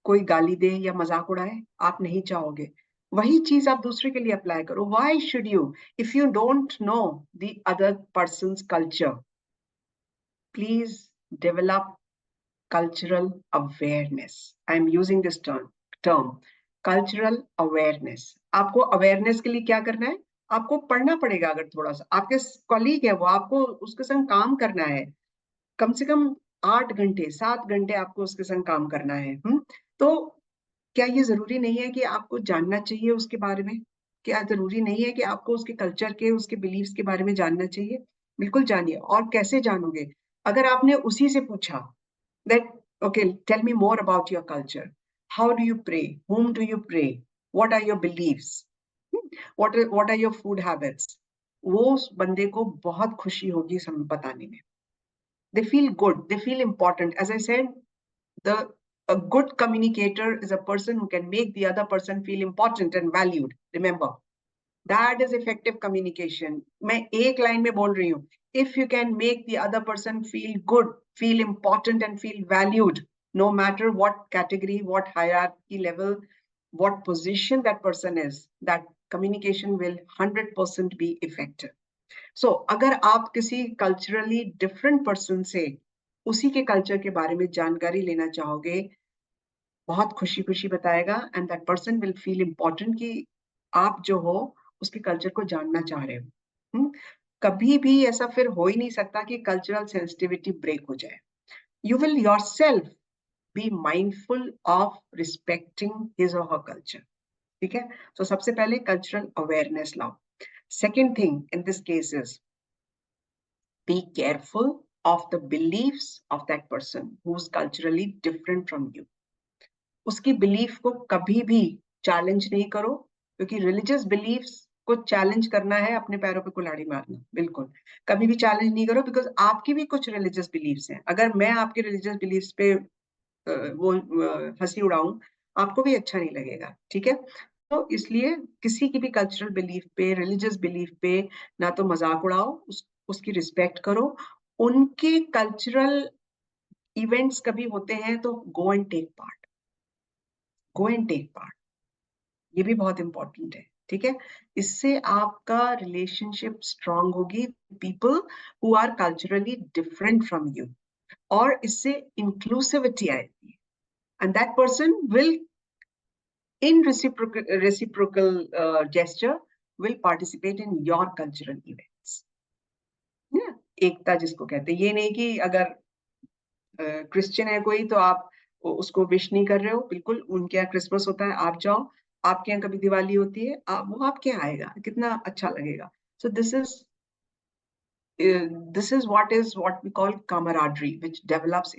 कोई गाली दे या मजाक उड़ाए? आप नहीं चाहोगे. वही चीज आप दूसरे के लिए अप्लाई करो. Why should you, if you don't know the other persons culture, please develop cultural awareness. I am using this term cultural awareness. आपको awareness के लिए क्या करना है? आपको पढ़ना पड़ेगा. अगर थोड़ा सा आपके कॉलीग है, वो आपको उसके संग काम करना है. कम से कम 8 घंटे 7 घंटे आपको उसके संग काम करना है. तो क्या ये जरूरी नहीं है कि आपको जानना चाहिए उसके बारे में? क्या जरूरी नहीं है कि आपको उसके कल्चर के, उसके बिलीव्स के बारे में जानना चाहिए? बिल्कुल जानिए. और कैसे जानोगे? अगर आपने उसी से पूछा that, okay, tell me more about your culture. How do you pray? Whom do you pray? What are your beliefs? What are your food habits? वो उस बंदे को बहुत खुशी होगी सब बताने में. They feel good, they feel important. As I said, the a good communicator is a person who can make the other person feel important and valued. Remember, that is effective communication. मैं एक line में बोल रही हूँ. If you can make the other person feel good, feel important and feel valued, no matter what category, what hierarchy level, what position that person is, that communication will 100% be effective. So अगर आप किसी culturally different person से उसी के culture के बारे में जानकारी लेना चाहोगे, बहुत खुशी खुशी बताएगा. And that person will feel important कि आप जो हो उसके कल्चर को जानना चाह रहे हो. कभी भी ऐसा फिर हो ही नहीं सकता कि कल्चरल सेंसिटिविटी ब्रेक हो जाए. You will yourself be mindful of respecting his or her culture. ठीक है? So सबसे पहले cultural awareness लाओ. Second thing in this case is be careful of the beliefs of that person who's culturally different from you. उसकी belief को कभी भी challenge नहीं करो, क्योंकि religious beliefs को challenge करना है अपने पैरों पे कुल्हाड़ी मारना. बिल्कुल कभी भी challenge नहीं करो, because आपकी भी कुछ religious beliefs हैं. अगर मैं आपके religious beliefs पे वो हंसी उड़ाऊं, आपको भी अच्छा नहीं लगेगा. ठीक है? तो इसलिए किसी की भी कल्चरल बिलीफ पे, रिलीजियस बिलीफ पे ना तो मजाक उड़ाओ, उसकी रिस्पेक्ट करो. उनके कल्चरल इवेंट्स कभी होते हैं तो go and take part. Go and take part, ये भी बहुत इंपॉर्टेंट है. ठीक है? इससे आपका रिलेशनशिप स्ट्रांग होगी people who are culturally different from you, और इससे इंक्लूसिविटी आएगी. And that person will in reciprocal gesture will participate in your cultural events. Yeah, एकता जिसको कहते हैं. ये नहीं कि अगर क्रिश्चियन है कोई तो आप उसको विश नहीं कर रहे हो. बिल्कुल, उनके यहाँ क्रिसमस होता है, आप जाओ. आपके यहाँ कभी दिवाली होती है, वो आपके यहाँ आएगा, कितना अच्छा लगेगा. So this is what we call camaraderie, which develops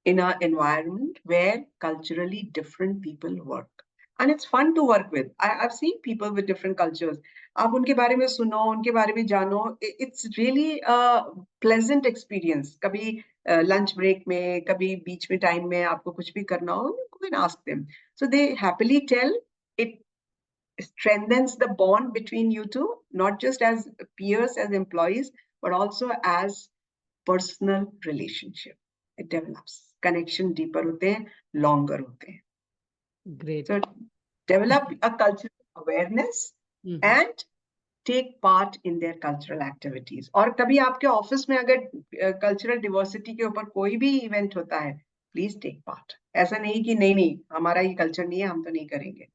in an environment where culturally different people work. And it's fun to work with. I've seen people with different cultures. आप उनके बारे में सुनो, उनके बारे में जानो. It's really a pleasant experience. कभी lunch break में, कभी बीच में time में आपको कुछ भी करना हो, you can ask them. So they happily tell. It strengthens the bond between you two, not just as peers, as employees, but also as personal relationship. It develops. Connection deeper होते हैं, longer होते हैं. Great. So develop a cultural awareness and take part in their cultural activities. और कभी आपके office में अगर cultural diversity के ऊपर कोई भी event होता है, please take part. ऐसा नहीं कि नहीं हमारा ये culture नहीं है, हम तो नहीं करेंगे.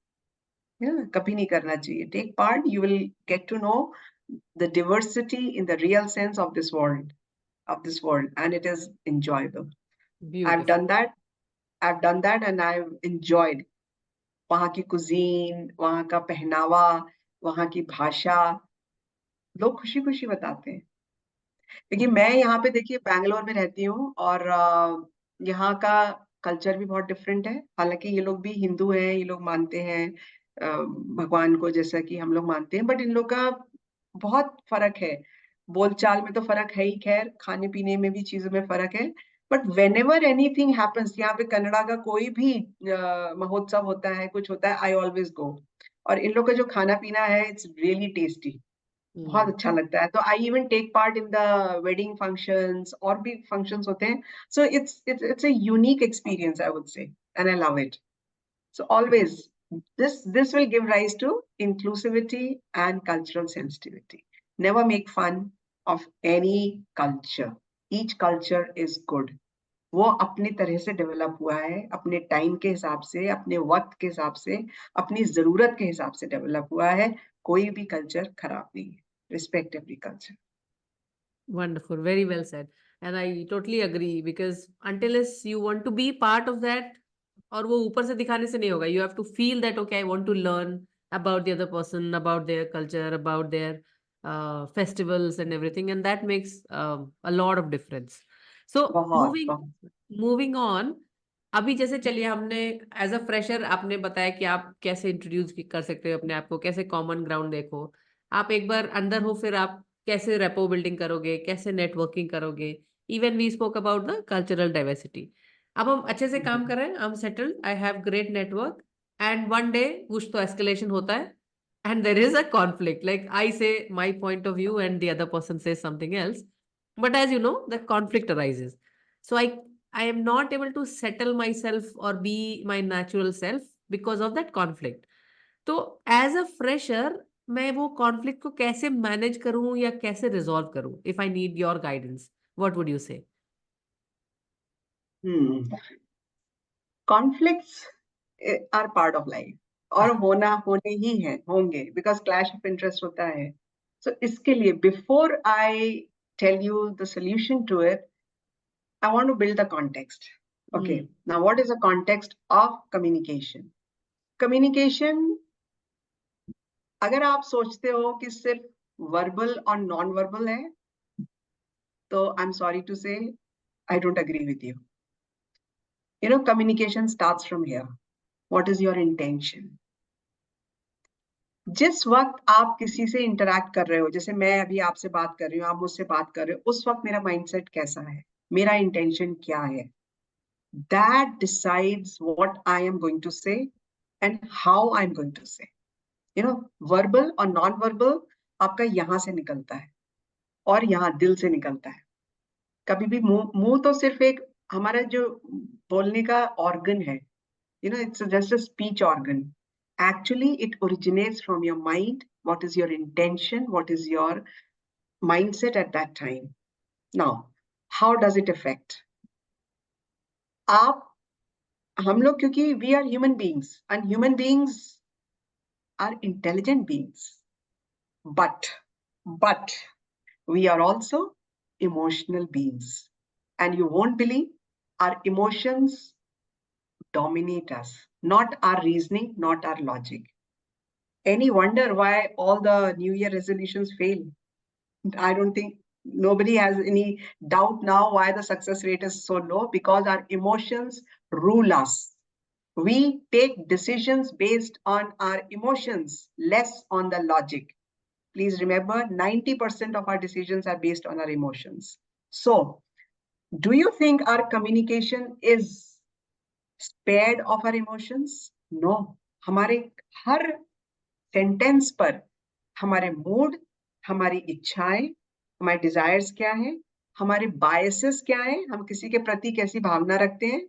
कभी नहीं करना चाहिए. Take part. You will get to know the diversity in the real sense of this world, and it is enjoyable. Beautiful. I've done that and I've enjoyed. वहाँ की cuisine, वहाँ का पहनावा, वहाँ की भाषा, लोग खुशी खुशी बताते हैं. देखिए, मैं यहाँ पे देखिए बैंगलोर में रहती हूँ, और यहाँ का कल्चर भी बहुत डिफरेंट है. हालांकि ये लोग भी हिंदू हैं, ये लोग मानते हैं भगवान को जैसा कि हम लोग मानते हैं, बट इन लोग का बहुत फर्क है. बोलचाल में तो फर्क है ही, खैर खाने पीने में भी चीजों में फर्क है. बट whenever anything happens, यहाँ पे कनाडा का कोई भी महोत्सव होता है, कुछ होता है, I always go. और इन लोग का जो खाना पीना है, it's really tasty. बहुत अच्छा लगता है. तो I even take part in the wedding functions, और भी functions होते हैं. So it's a unique experience, I would say, and I love it. So always this will give rise to inclusivity and cultural sensitivity. Never make fun of any culture. Each culture is good. वो अपनी तरह से develop हुआ है, अपने time के हिसाब से, अपने वक्त के हिसाब से, अपनी जरूरत के हिसाब से डेवलप हुआ है. कोई भी कल्चर खराब नहीं है. Respect every culture. Wonderful, very well said. And I totally agree, because until you want to be part of that, और वो ऊपर से दिखाने से नहीं होगा. You have to feel that, okay, I want to learn about the other person, about their culture, about their festivals and everything, and that makes a lot of difference. So moving on, अभी जैसे चलिए हमने as a fresher आपने बताया कि आप कैसे introduce कर सकते हो अपने आप को, कैसे कॉमन ग्राउंड देखो. आप एक बार अंदर हो, फिर आप कैसे रेपो बिल्डिंग करोगे, कैसे नेटवर्किंग करोगे. Even we spoke about the cultural diversity. अब हम अच्छे से काम कर रहे हैं, I am settled, I have great network, and one day कुछ तो एस्केलेशन होता है, and there is a conflict. Like I say my point of view and the other person says something else, but as you know, the conflict arises. So I am not able to settle myself or be my natural self because of that conflict. तो as a fresher, मैं वो conflict को कैसे manage करूं या कैसे resolve करूं? If I need your guidance, what would you say? Conflicts are part of life. और होने ही हैं, होंगे, because clash of interest होता है. So इसके लिए, before I tell you the solution to it, I want to build the context. Okay. Now, what is the context of communication? Communication, अगर आप सोचते हो कि सिर्फ verbal और non-verbal है, तो I'm sorry to say, I don't agree with you. You know, communication starts from here. What is your intention? जिस वक्त आप किसी से इंटरैक्ट कर रहे हो, जैसे मैं अभी आपसे बात कर रही हूँ, आप मुझसे बात कर रहे हो, उस वक्त मेरा माइंडसेट कैसा है, मेरा इंटेंशन क्या है, that decides what I am going to say and how I am going to say. You know, verbal और non-verbal आपका यहाँ से निकलता है और यहाँ दिल से निकलता है. कभी भी मुंह तो सिर्फ एक हमारा जो बोलने का ऑर्गन है, you know, it's just a speech organ. Actually, it originates from your mind. What is your intention? What is your mindset at that time? Now, how does it affect? हम लोग, क्योंकि we are human beings and human beings are intelligent beings, but we are also emotional beings, and you won't believe, our emotions dominate us, not our reasoning, not our logic. Any wonder why all the New Year resolutions fail? I don't think nobody has any doubt now why the success rate is so low, because our emotions rule us. We take decisions based on our emotions, less on the logic. Please remember, 90% of our decisions are based on our emotions. So, do you think our communication is spared of our emotions? No. हमारे हर sentence पर हमारे mood, हमारी इच्छाएं, हमारे desires क्या है, हमारे biases क्या है, हम किसी के प्रति कैसी भावना रखते हैं,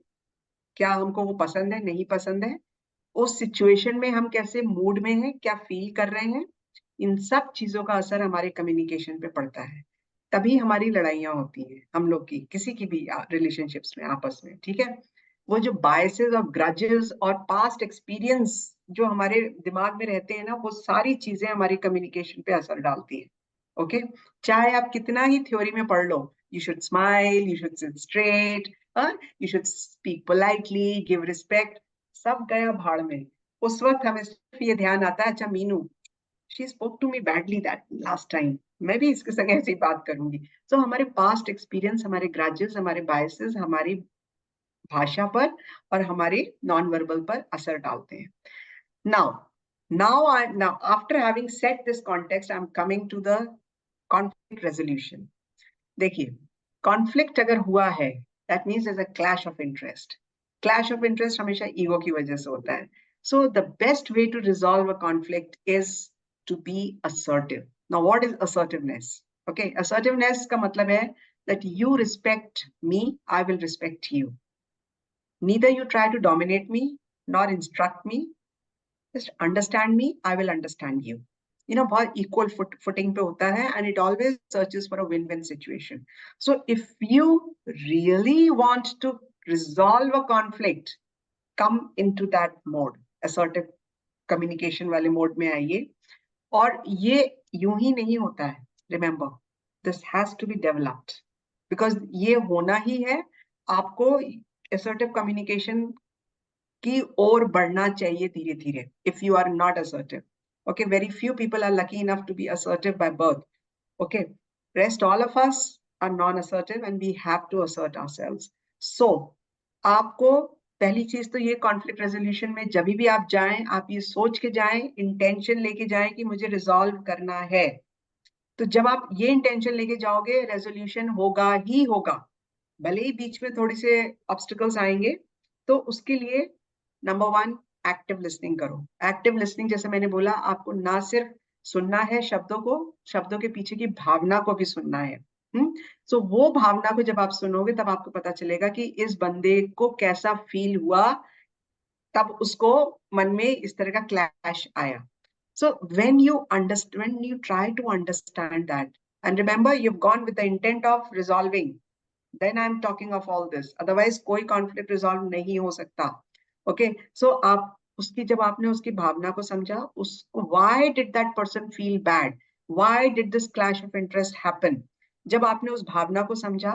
क्या हमको वो पसंद है, नहीं पसंद है, उस सिचुएशन में हम कैसे मूड में हैं, क्या फील कर रहे हैं, इन सब चीजों का असर हमारे कम्युनिकेशन पे पड़ता है. तभी हमारी लड़ाइयां होती हैं हम लोग की, किसी की भी रिलेशनशिप्स में, आपस में. ठीक है, वो जो बायसेस और ग्रजेस और पास्ट एक्सपीरियंस जो हमारे दिमाग में रहते हैं ना, वो सारी चीजें हमारी कम्युनिकेशन पे असर डालती है. ओके, चाहे आप कितना ही थ्योरी में पढ़ लो, you should smile, you should sit straight, you should speak politely, give respect, सब गया भाड़ में. उस वक्त हमें सिर्फ ये ध्यान आता है, अच्छा Meenu, she spoke to me badly that last time, मैं भी इसके संग ऐसी बात करूंगी. तो हमारे पास्ट एक्सपीरियंस, हमारे ग्रजेस, हमारे बायसेस हमारी भाषा पर और हमारे नॉन वर्बल पर असर डालते हैं. Now after having set this context, I'm coming to the conflict resolution. देखिए, conflict अगर हुआ है, that means there's a clash of interest. Clash of interest हमेशा ego की वजह से होता है. So the best way to resolve a conflict is to be assertive. Now, what is assertiveness? Okay, assertiveness का मतलब है that you respect me, I will respect you. Neither you try to dominate me nor instruct me. Just understand me, I will understand you. You know, बहुत equal footing पे होता है, and it always searches for a win-win situation. So if you really want to resolve a conflict, come into that mode, assertive communication वाले mode में आइए. और ये यूं ही नहीं होता है. Remember, this has to be developed, because ये होना ही है. आपको assertive communication की ओर बढ़ना चाहिए धीरे धीरे. If you are not assertive, okay, very few people are lucky enough to be assertive by birth. Okay, rest all of us are non-assertive and we have to assert ourselves. So, आपको पहली चीज तो ये conflict resolution में जब भी आप जाएं, आप ये सोच के जाएं, इंटेंशन लेके जाएं कि मुझे रिजॉल्व करना है. तो जब आप ये इंटेंशन लेके जाओगे, रेजोल्यूशन होगा ही होगा. भले ही बीच में थोड़ी से ऑब्स्टिकल्स आएंगे, तो उसके लिए नंबर 1, एक्टिव लिसनिंग करो. एक्टिव लिसनिंग, जैसे मैंने बोला, आपको ना सिर्फ सुनना है शब्दों को, शब्दों के पीछे की भावना को भी सुनना है. सो वो भावना को जब आप सुनोगे, तब आपको पता चलेगा कि इस बंदे को कैसा फील हुआ, तब उसको मन में इस तरह का क्लैश आया. So when you try to understand that, and remember, you've gone with the intent of resolving, then I'm talking of all this. Otherwise, कोई conflict resolve नहीं हो सकता. Okay, so आप उसकी, जब आपने उसकी भावना को समझा, उसको, why did that person feel bad? Why did this clash of interest happen? जब आपने उस भावना को समझा,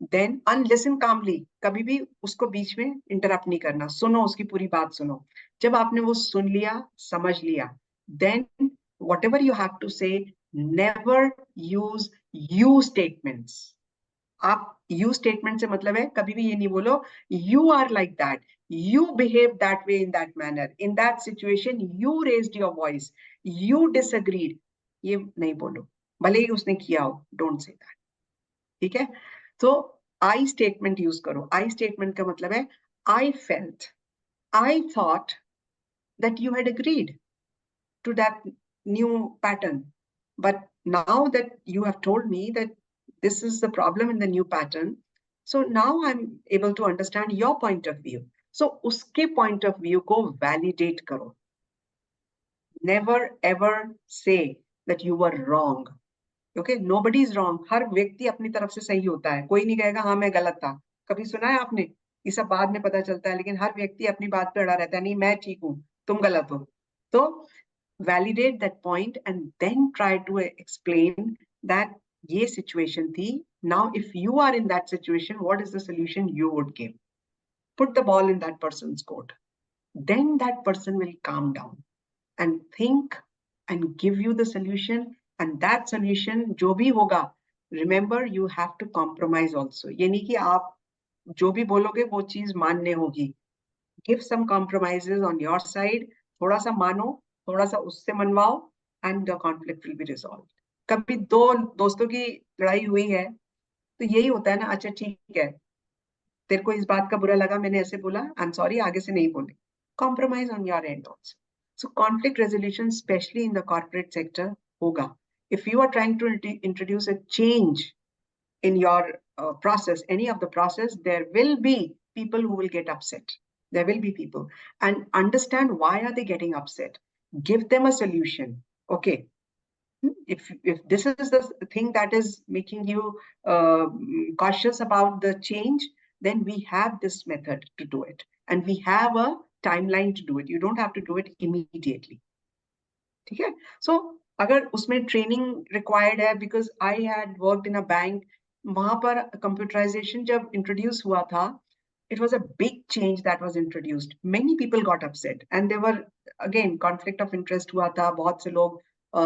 देन अनलिसन कामली, कभी भी उसको बीच में इंटरप्ट नहीं करना, सुनो, उसकी पूरी बात सुनो। जब आपने वो सुन लिया, समझ लिया, then whatever you have to say, never use you statements. आप यू स्टेटमेंट से मतलब है कभी भी ये नहीं बोलो you are like that, you behave that way, in that manner, in that situation you raised your voice, you disagreed, ये नहीं बोलो, भले ही उसने किया हो, डोंट से दैट। ठीक है? तो आई स्टेटमेंट यूज करो। आई स्टेटमेंट का मतलब है I felt, I thought that you had agreed to that new pattern, but now that you have told me that this is the problem in the new pattern, so now I'm able to understand your point of view. So uske point of view ko validate karo. Never ever say that you were wrong. Okay, nobody is wrong. हर व्यक्ति अपनी तरफ से सही होता है, कोई नहीं कहेगा हाँ मैं गलत था। कभी सुना है आपने? ये सब बाद में पता चलता है, लेकिन हर व्यक्ति अपनी बात पे अड़ा रहता है, नहीं मैं ठीक हूँ, तुम गलत हो। तो validate that point and then try to explain that ये situation थी, now if you are in that situation, what is the solution you would give? Put the ball in that person's court. Then that person will calm down and think and give you the solution, and that solution जो भी होगा, remember you have to compromise also. ये नहीं कि आप जो भी बोलोगे वो चीज मानने होगी। Give some compromises on your side, थोड़ा सा मानो, थोड़ा सा उससे मनवाओ, and the conflict will be resolved. कभी दो दोस्तों की लड़ाई हुई है तो यही होता है ना, अच्छा ठीक है, तेरे को इस बात का बुरा लगा, मैंने ऐसे बोला, आई एम सॉरी, आगे से नहीं बोले। Compromise on your end also. So conflict resolution, especially in the corporate sector, होगा. If you are trying to introduce a change in your process, any of the process, there will be people who will get upset. There will be people, and understand why are they getting upset. Give them a solution. Okay, if this is the thing that is making you cautious about the change, then we have this method to do it, and we have a timeline to do it. You don't have to do it immediately. ठीक है? So अगर उसमें training required है, because I had worked in a bank, वहां पर computerisation जब introduce हुआ था, it was a big change that was introduced. Many people got upset, and there were again conflict of interest हुआ था। बहुत से लोग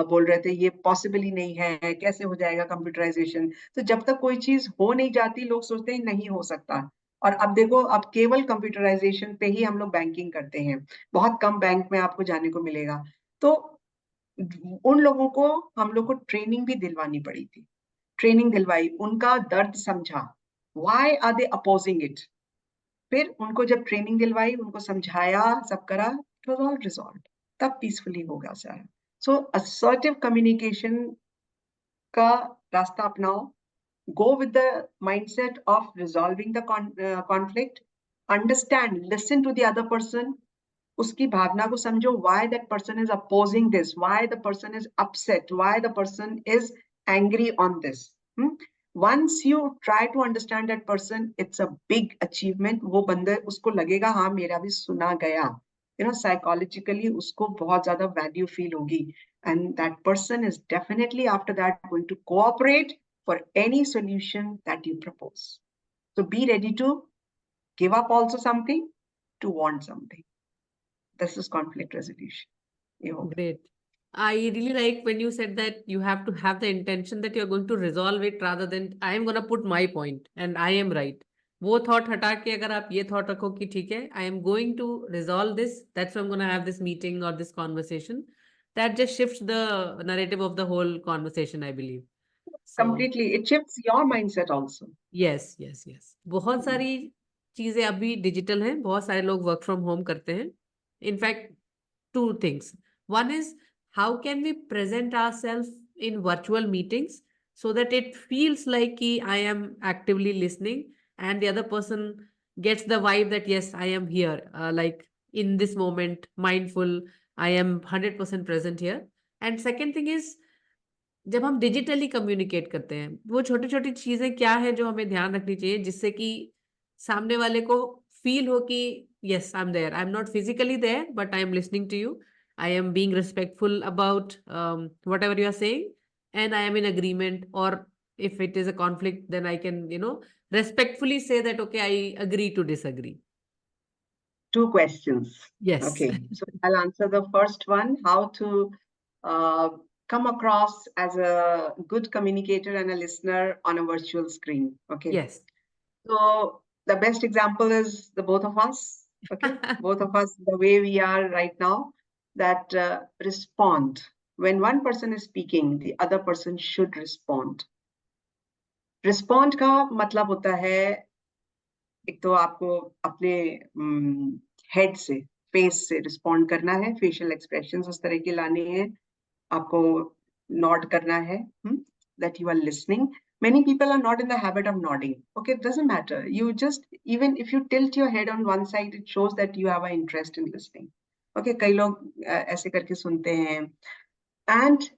बोल रहे थे ये पॉसिबल ही नहीं है, कैसे हो जाएगा कंप्यूटराइजेशन। तो जब तक कोई चीज हो नहीं जाती, लोग सोचते हैं नहीं हो सकता। और अब देखो, अब केवल कंप्यूटराइजेशन पे ही हम लोग बैंकिंग करते हैं, बहुत कम बैंक में आपको जाने को मिलेगा। तो उन लोगों को हम लोग को ट्रेनिंग भी दिलवानी पड़ी थी। ट्रेनिंग दिलवाई, उनका दर्द समझा, why are they opposing it. फिर उनको जब ट्रेनिंग दिलवाई, उनको समझाया, सब करा, इट वाज ऑल रिजॉल्व, तब पीसफुली होगा सारा। सो असर्टिव कम्युनिकेशन का रास्ता अपनाओ, go with the mindset of resolving the conflict, understand, listen to the other person, उसकी भावना को समझो, why that person is opposing this, why the person is upset, why the person is angry on this. Once you try to understand that person, it's a big achievement. वो बंदे उसको लगेगा हाँ मेरा भी सुना गया, psychologically उसको बहुत ज्यादा value feel होगी, and that person is definitely after that going to cooperate for any solution that you propose. So be ready to give up also something to want something. This is conflict resolution. Great. I really like when you said that you have to have the intention that you're going to resolve it rather than I am going to put my point and I am right. वो thought हटा के अगर आप ये thought रखो कि ठीक है, I am going to resolve this, that's why I'm going to have this meeting or this conversation, that just shifts the narrative of the whole conversation, I believe. So, completely, it shifts your mindset also. yes, yes, yes. बहुत सारी चीजें अभी digital हैं, बहुत सारे लोग work from home करते हैं। In fact two things. One is how can we present ourselves in virtual meetings so that it feels like I am actively listening and the other person gets the vibe that yes, I am here, like in this moment, mindful, I am 100% present here. And second thing is जब हम digitally communicate करते हैं, वो छोटी छोटी चीजें क्या है जो हमें ध्यान रखनी चाहिए जिससे कि सामने वाले को फील हो कि yes, I'm there, I'm not physically there but I am listening to you, I am being respectful about whatever you are saying and I am in agreement, or if it is a conflict then I can Respectfully say that, okay, I agree to disagree. 2 questions. Yes. Okay, so I'll answer the first one, how to come across as a good communicator and a listener on a virtual screen. Okay. Yes. So the best example is the both of us. Okay, both of us, the way we are right now, that respond. When one person is speaking, the other person should respond. Respond का मतलब होता है, एक तो आपको अपने head से, face से रिस्पॉन्ड करना है, फेशियल एक्सप्रेशंस उस तरह के लाने हैं, आपको नॉड करना है, that you are listening. Many people are not in the habit of nodding. Okay, it doesn't matter. You just, even if you tilt your head on one side, it shows that you have an interest in listening. Okay, कई लोग ऐसे करके सुनते हैं. And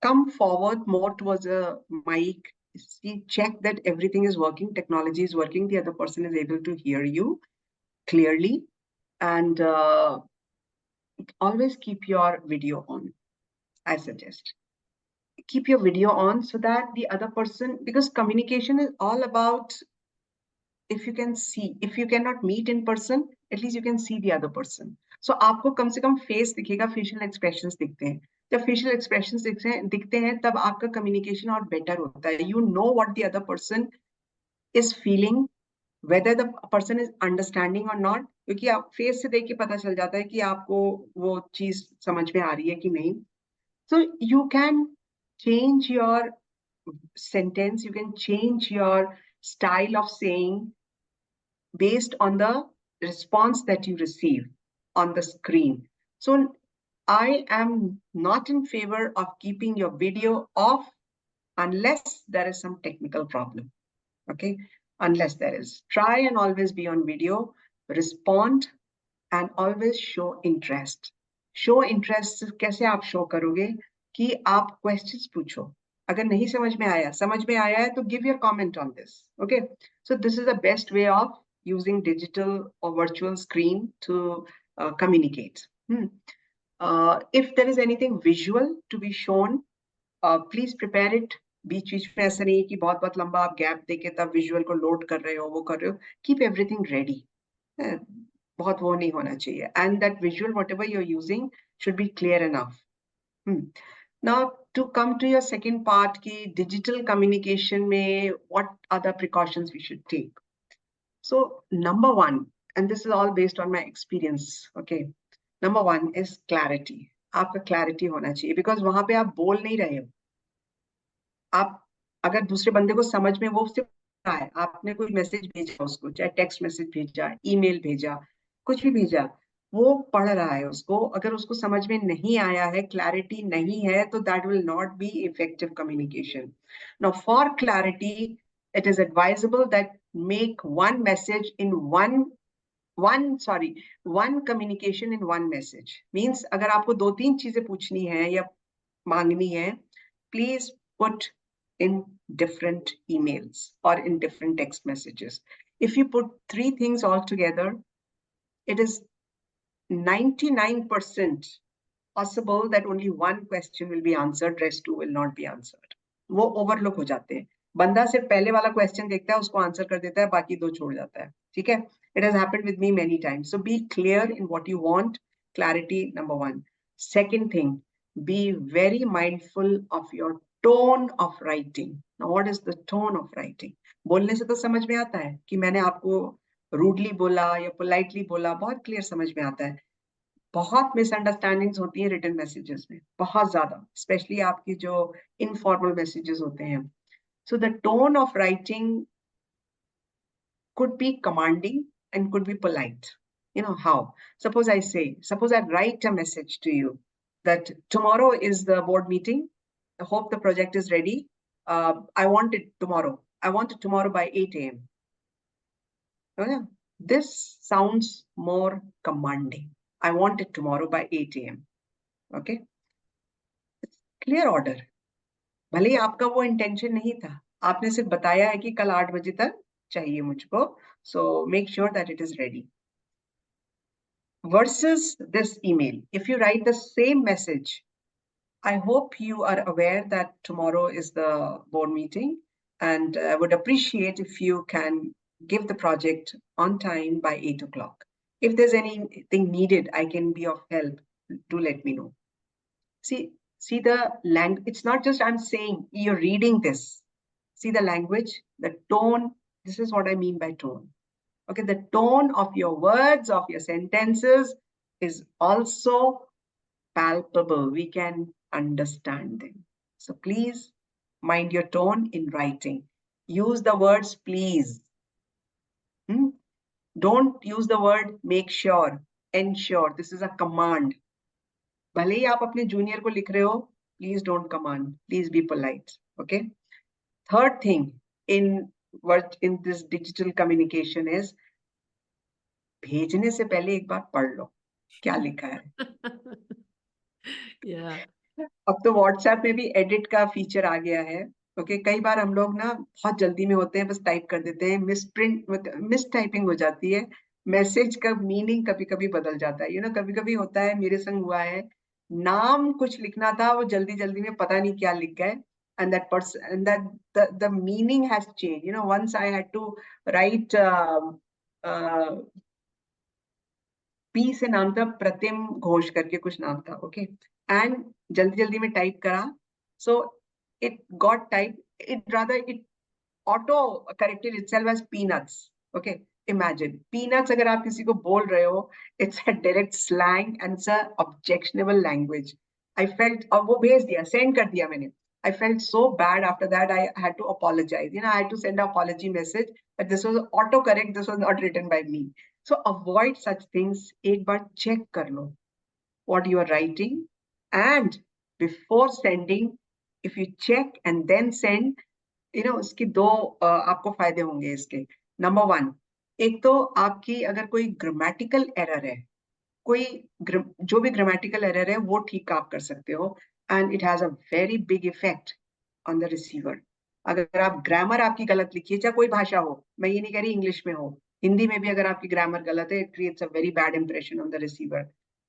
come forward more towards a mic. See, check that everything is working, technology is working, the other person is able to hear you clearly, and always keep your video on. I suggest keep your video on so that the other person, because communication is all about, if you can see, if you cannot meet in person, at least you can see the other person. So आपको कम से कम face दिखेगा, facial expressions दिखते हैं. जब facial expressions दिखते हैं तब आपका communication और better होता है. You know what the other person is feeling, whether the person is understanding or not, क्योंकि आप face से देख के पता चल जाता है कि आपको वो चीज समझ में आ रही है कि नहीं. So you can change your sentence, you can change your style of saying based on the response that you receive on the screen. So I am not in favor of keeping your video off unless there is some technical problem. Okay, unless there is. Try and always be on video, respond, and always show interest. Show interest कैसे आप show करोगे कि आप questions पूछो. अगर नहीं समझ में आया है तो give your comment on this. Okay, so this is the best way of using digital or virtual screen to communicate. If there is anything visual to be shown, please prepare it. बीच में ऐसा नहीं है कि बहुत लंबा आप gap देके तब विजुअल को लोड कर रहे हो, वो कर रहे हो. Keep everything ready. बहुत वो नहीं होना चाहिए. And that visual, whatever you're using, should be clear enough. Now, to come to your second part, ki digital communication mein, what are the precautions we should take? So, number one, and this is all based on my experience, okay? Number one is clarity. आपका clarity होना चाहिए, because वहां पे आप बोल नहीं रहे हो. आप अगर दूसरे बंदे को समझ में वो सिर्फ है, आपने कोई मैसेज भेजा उसको, चाहे टेक्स्ट मैसेज भेजा, ईमेल भेजा, कुछ भी भेजा, वो पढ़ रहा है उसको, अगर उसको समझ में नहीं आया है, क्लैरिटी नहीं है, तो that will not be effective communication. Now for clarity, it is advisable that make one message in one communication in one message. Means अगर आपको 2-3 चीजें पूछनी है या मांगनी है, please put in different emails or in different text messages. If you put 3 things all together, it is 99% possible that only one question will be answered, rest 2 will not be answered. वो overlook हो जाते हैं. बंदा सिर्फ पहले वाला question देखता है, उसको आंसर कर देता है, बाकी 2 छोड़ जाता है. ठीक है? It has happened with me many times. So be clear in what you want. Clarity, number 1. Second thing, be very mindful of your tone of writing. Now, what is the tone of writing? बोलने से तो समझ में आता है कि मैंने आपको rudely बोला या politely बोला, बहुत clear समझ में आता है. बहुत मिसअंडरस्टैंडिंग्स होती है रिटन मैसेजेस में, बहुत ज्यादा, स्पेशली आपकी जो इनफॉर्मल मैसेजेस होते हैं. So the tone of writing could be commanding and could be polite. You know how? Suppose I write a message to you that tomorrow is the board meeting. I hope the project is ready. I want it tomorrow. I want it tomorrow by 8 a.m. Okay? This sounds more commanding. I want it tomorrow by 8 a.m. Okay? It's clear order. भले ही आपका वो intention नहीं था, आपने सिर्फ बताया है कि कल 8 बजे तक चाहिए मुझको, so make sure that it is ready. Versus this email, if you write the same message, I hope you are aware that tomorrow is the board meeting. and I would appreciate if you can give the project on time by 8 o'clock. If there's anything needed, I can be of help. Do let me know. See the language. It's not just I'm saying, you're reading this. See the language, the tone. This is what I mean by tone. Okay, the tone of your words, of your sentences is also palpable. We can understand them. So please mind your tone in writing. Use the words please. Don't use the word make sure, ensure. This is a command. भले ही आप अपने junior को लिख रहे हो, please don't command. Please be polite. Okay. Third thing in this digital communication is भेजने से पहले एक बार पढ़ लो क्या लिखा है. Yeah. अब तो व्हाट्सएप में भी एडिट का फीचर आ गया है. ओके, कई बार हम लोग ना बहुत जल्दी में होते हैं, बस टाइप कर देते हैं, मिस टाइपिंग हो जाती है, मैसेज का मीनिंग कभी कभी बदल जाता है. कभी कभी होता है, मेरे संग हुआ है, नाम कुछ लिखना था, वो जल्दी जल्दी में पता नहीं क्या लिख गए, and that person and that the meaning has changed. Once I had to write P से नाम था, प्रतिम घोष करके कुछ नाम था. ओके, एंड जल्दी जल्दी में टाइप करा, so it got type, it auto corrected itself as peanuts. Okay, imagine peanuts अगर आप किसी को बोल रहे हो, it's a direct slang and it's a objectionable language. I felt, और वो भेज दिया, सेंड कर दिया मैंने. I felt so bad after that. I had to apologize. I had to send an apology message that this was autocorrect. This was not written by me. So avoid such things. एक बार check कर लो what you are writing, and before sending, if you check and then send, इसके दो आपको फायदे होंगे इसके. Number one, एक तो आपकी अगर कोई grammatical error है, कोई जो भी grammatical error है वो ठीक आप कर सकते हो, and it has a very big effect on the receiver. अगर आप ग्रामर आपकी गलत लिखिए, चाहे कोई भाषा हो, मैं ये नहीं कह रही इंग्लिश में हो, हिंदी में भी अगर आपकी ग्रामर गलत है, it creates a very bad impression on the receiver.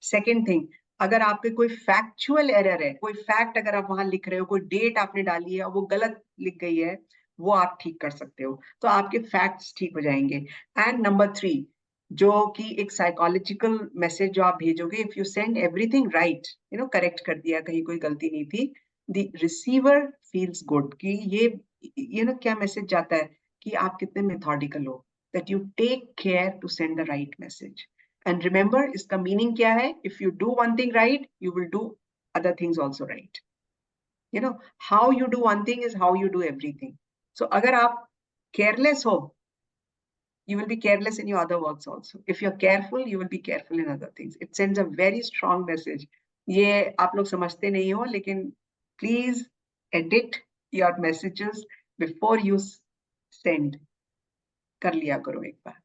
Second thing, अगर आपके कोई फैक्चुअल एरर है, कोई फैक्ट अगर आप वहां लिख रहे हो, कोई डेट आपने डाली है और वो गलत लिख गई है, वो आप ठीक कर सकते हो, तो आपके फैक्ट्स ठीक हो जाएंगे. एंड नंबर 3, जो कि एक साइकोलॉजिकल मैसेज जो आप भेजोगे, if you send everything right, correct कर दिया, कहीं कोई गलती नहीं थी, द रिसीवर फील्स गुड कि ये क्या मैसेज जाता है कि आप कितने मेथोडिकल हो, that you take care to send the right message. And remember, इसका मीनिंग क्या है? If you do one thing right, you will do other things also right. How you do one thing is how you do everything. So अगर आप careless हो, you will be careless in your other works also. If you're careful, you will be careful in other things. It sends a very strong message. ये आप लोग समझते नहीं हो, लेकिन please edit your messages before you send. कर लिया करो एक बार.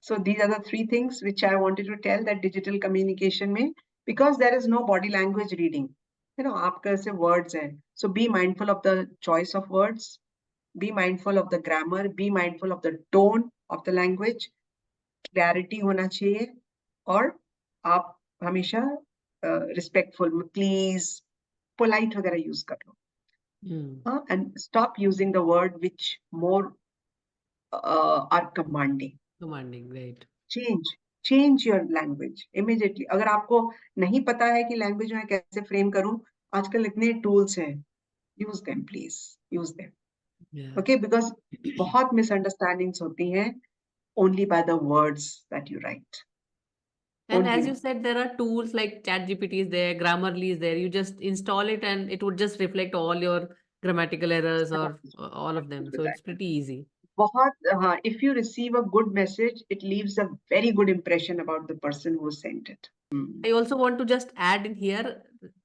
So these are the 3 things which I wanted to tell that digital communication में, because there is no body language reading. आपका ऐसे words हैं. So be mindful of the choice of words. Be mindful of the grammar, be mindful of the tone of the language, clarity होना चाहिए, और आप हमेशा respectful, please, polite वगैरह use कर लो. And stop using the word which more are commanding. Right. Change your language immediately. अगर आपको नहीं पता है कि language में कैसे frame करूं, आजकल इतने tools हैं, use them please, use them. Yeah. Okay, because बहुत misunderstandings होती हैं only by the words that you write. And Only as you said, there are tools like ChatGPT is there, Grammarly is there. You just install it and it would just reflect all your grammatical errors or all of them. So it's pretty easy. बहुत, if you receive a good message, it leaves a very good impression about the person who sent it. I also want to just add in here,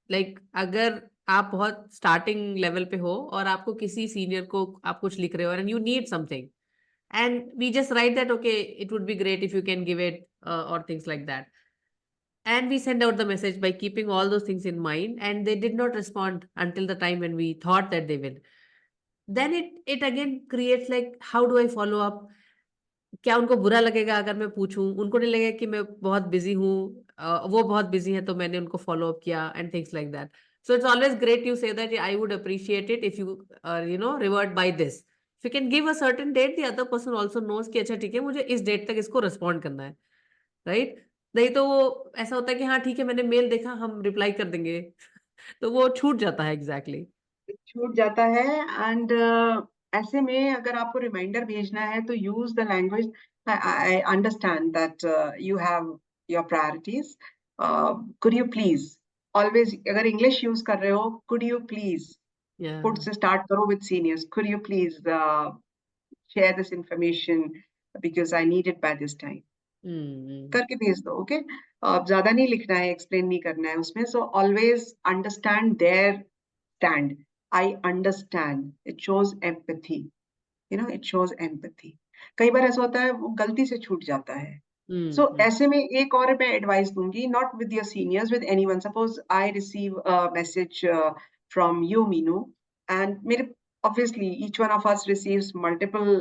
like अगर आप बहुत starting level पे हो और आपको किसी senior को आप कुछ लिख रहे हो and you need something, and we just write that, okay, it would be great if you can give it or things like that. And we send out the message by keeping all those things in mind, and they did not respond until the time when we thought that they will. Then it again creates like, how do I follow up? क्या उनको बुरा लगेगा अगर मैं पूछूं? उनको नहीं लगेगा कि मैं बहुत बिजी हूँ, वो बहुत बिजी है तो मैंने उनको फॉलो अप किया, and things like that. So it's always great you say that I would appreciate it if you revert by this. If you can give a certain date, the other person also knows कि अच्छा ठीक है मुझे इस date तक इसको respond करना है, right? नहीं तो वो ऐसा होता है कि हाँ ठीक है मैंने मेल देखा हम रिप्लाई कर देंगे तो वो छूट जाता है एग्जैक्टली। छूट जाता है। एंड ऐसे में अगर आपको रिमाइंडर भेजना है तो use the language. I understand that you have your priorities, could you please, always अगर इंग्लिश यूज कर रहे हो कुड यू प्लीज, कुड से स्टार्ट करो with seniors, could you please share this information because I need it by this time करके भेज दो। Okay, ज्यादा नहीं लिखना है, एक्सप्लेन नहीं करना है उसमें। So always understand their stand. I understand. It shows empathy. It shows empathy. कई बार ऐसा होता है वो गलती से छूट जाता है। So ऐसे में एक और मैं एडवाइस दूंगी, not with your seniors, with anyone. Suppose I receive a message from you, Meenu, and मेरे obviously each one of us receives multiple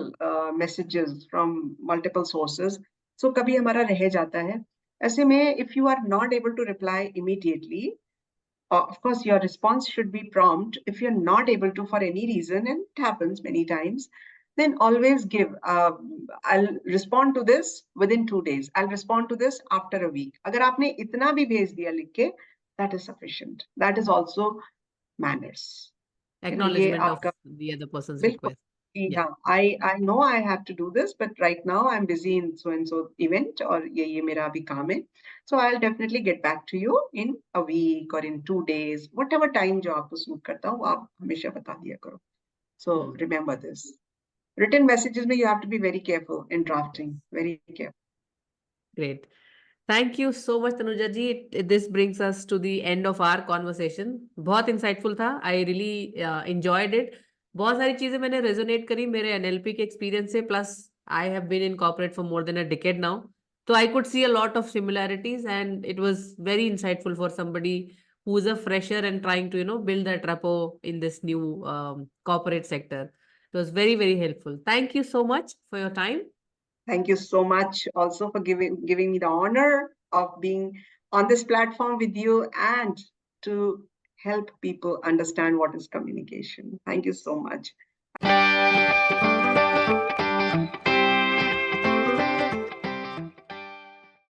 messages from multiple sources. So कभी हमारा रह जाता है। ऐसे में if you are not able to reply immediately, of course, your response should be prompt. If you're not able to for any reason, and it happens many times, then always give. I'll respond to this within 2 days. I'll respond to this after a week. अगर आपने इतना भी भेज दिया लिख के, that is sufficient. That is also manners. ये acknowledgement of आपका the other person's बिल्कुल। request. Yeah, I know I have to do this, but right now I'm busy in so and so event, और ये मेरा अभी काम है। So I'll definitely get back to you in a week or in 2 days, whatever time जो आपको suit करता हो आप हमेशा बता दिया करो। So remember this. Written messages में you have to be very careful in drafting, very careful. Great. Thank you so much, Tanuja ji. This brings us to the end of our conversation. बहुत insightful था. I really enjoyed it. बहुत सारी चीजें मैंने resonate करी मेरे NLP के experience से. Plus, I have been in corporate for more than a decade now. So I could see a lot of similarities, and it was very insightful for somebody who is a fresher and trying to build that rapport in this new corporate sector. It was very, very helpful. Thank you so much for your time. Thank you so much also for giving me the honor of being on this platform with you and to help people understand what is communication. Thank you so much.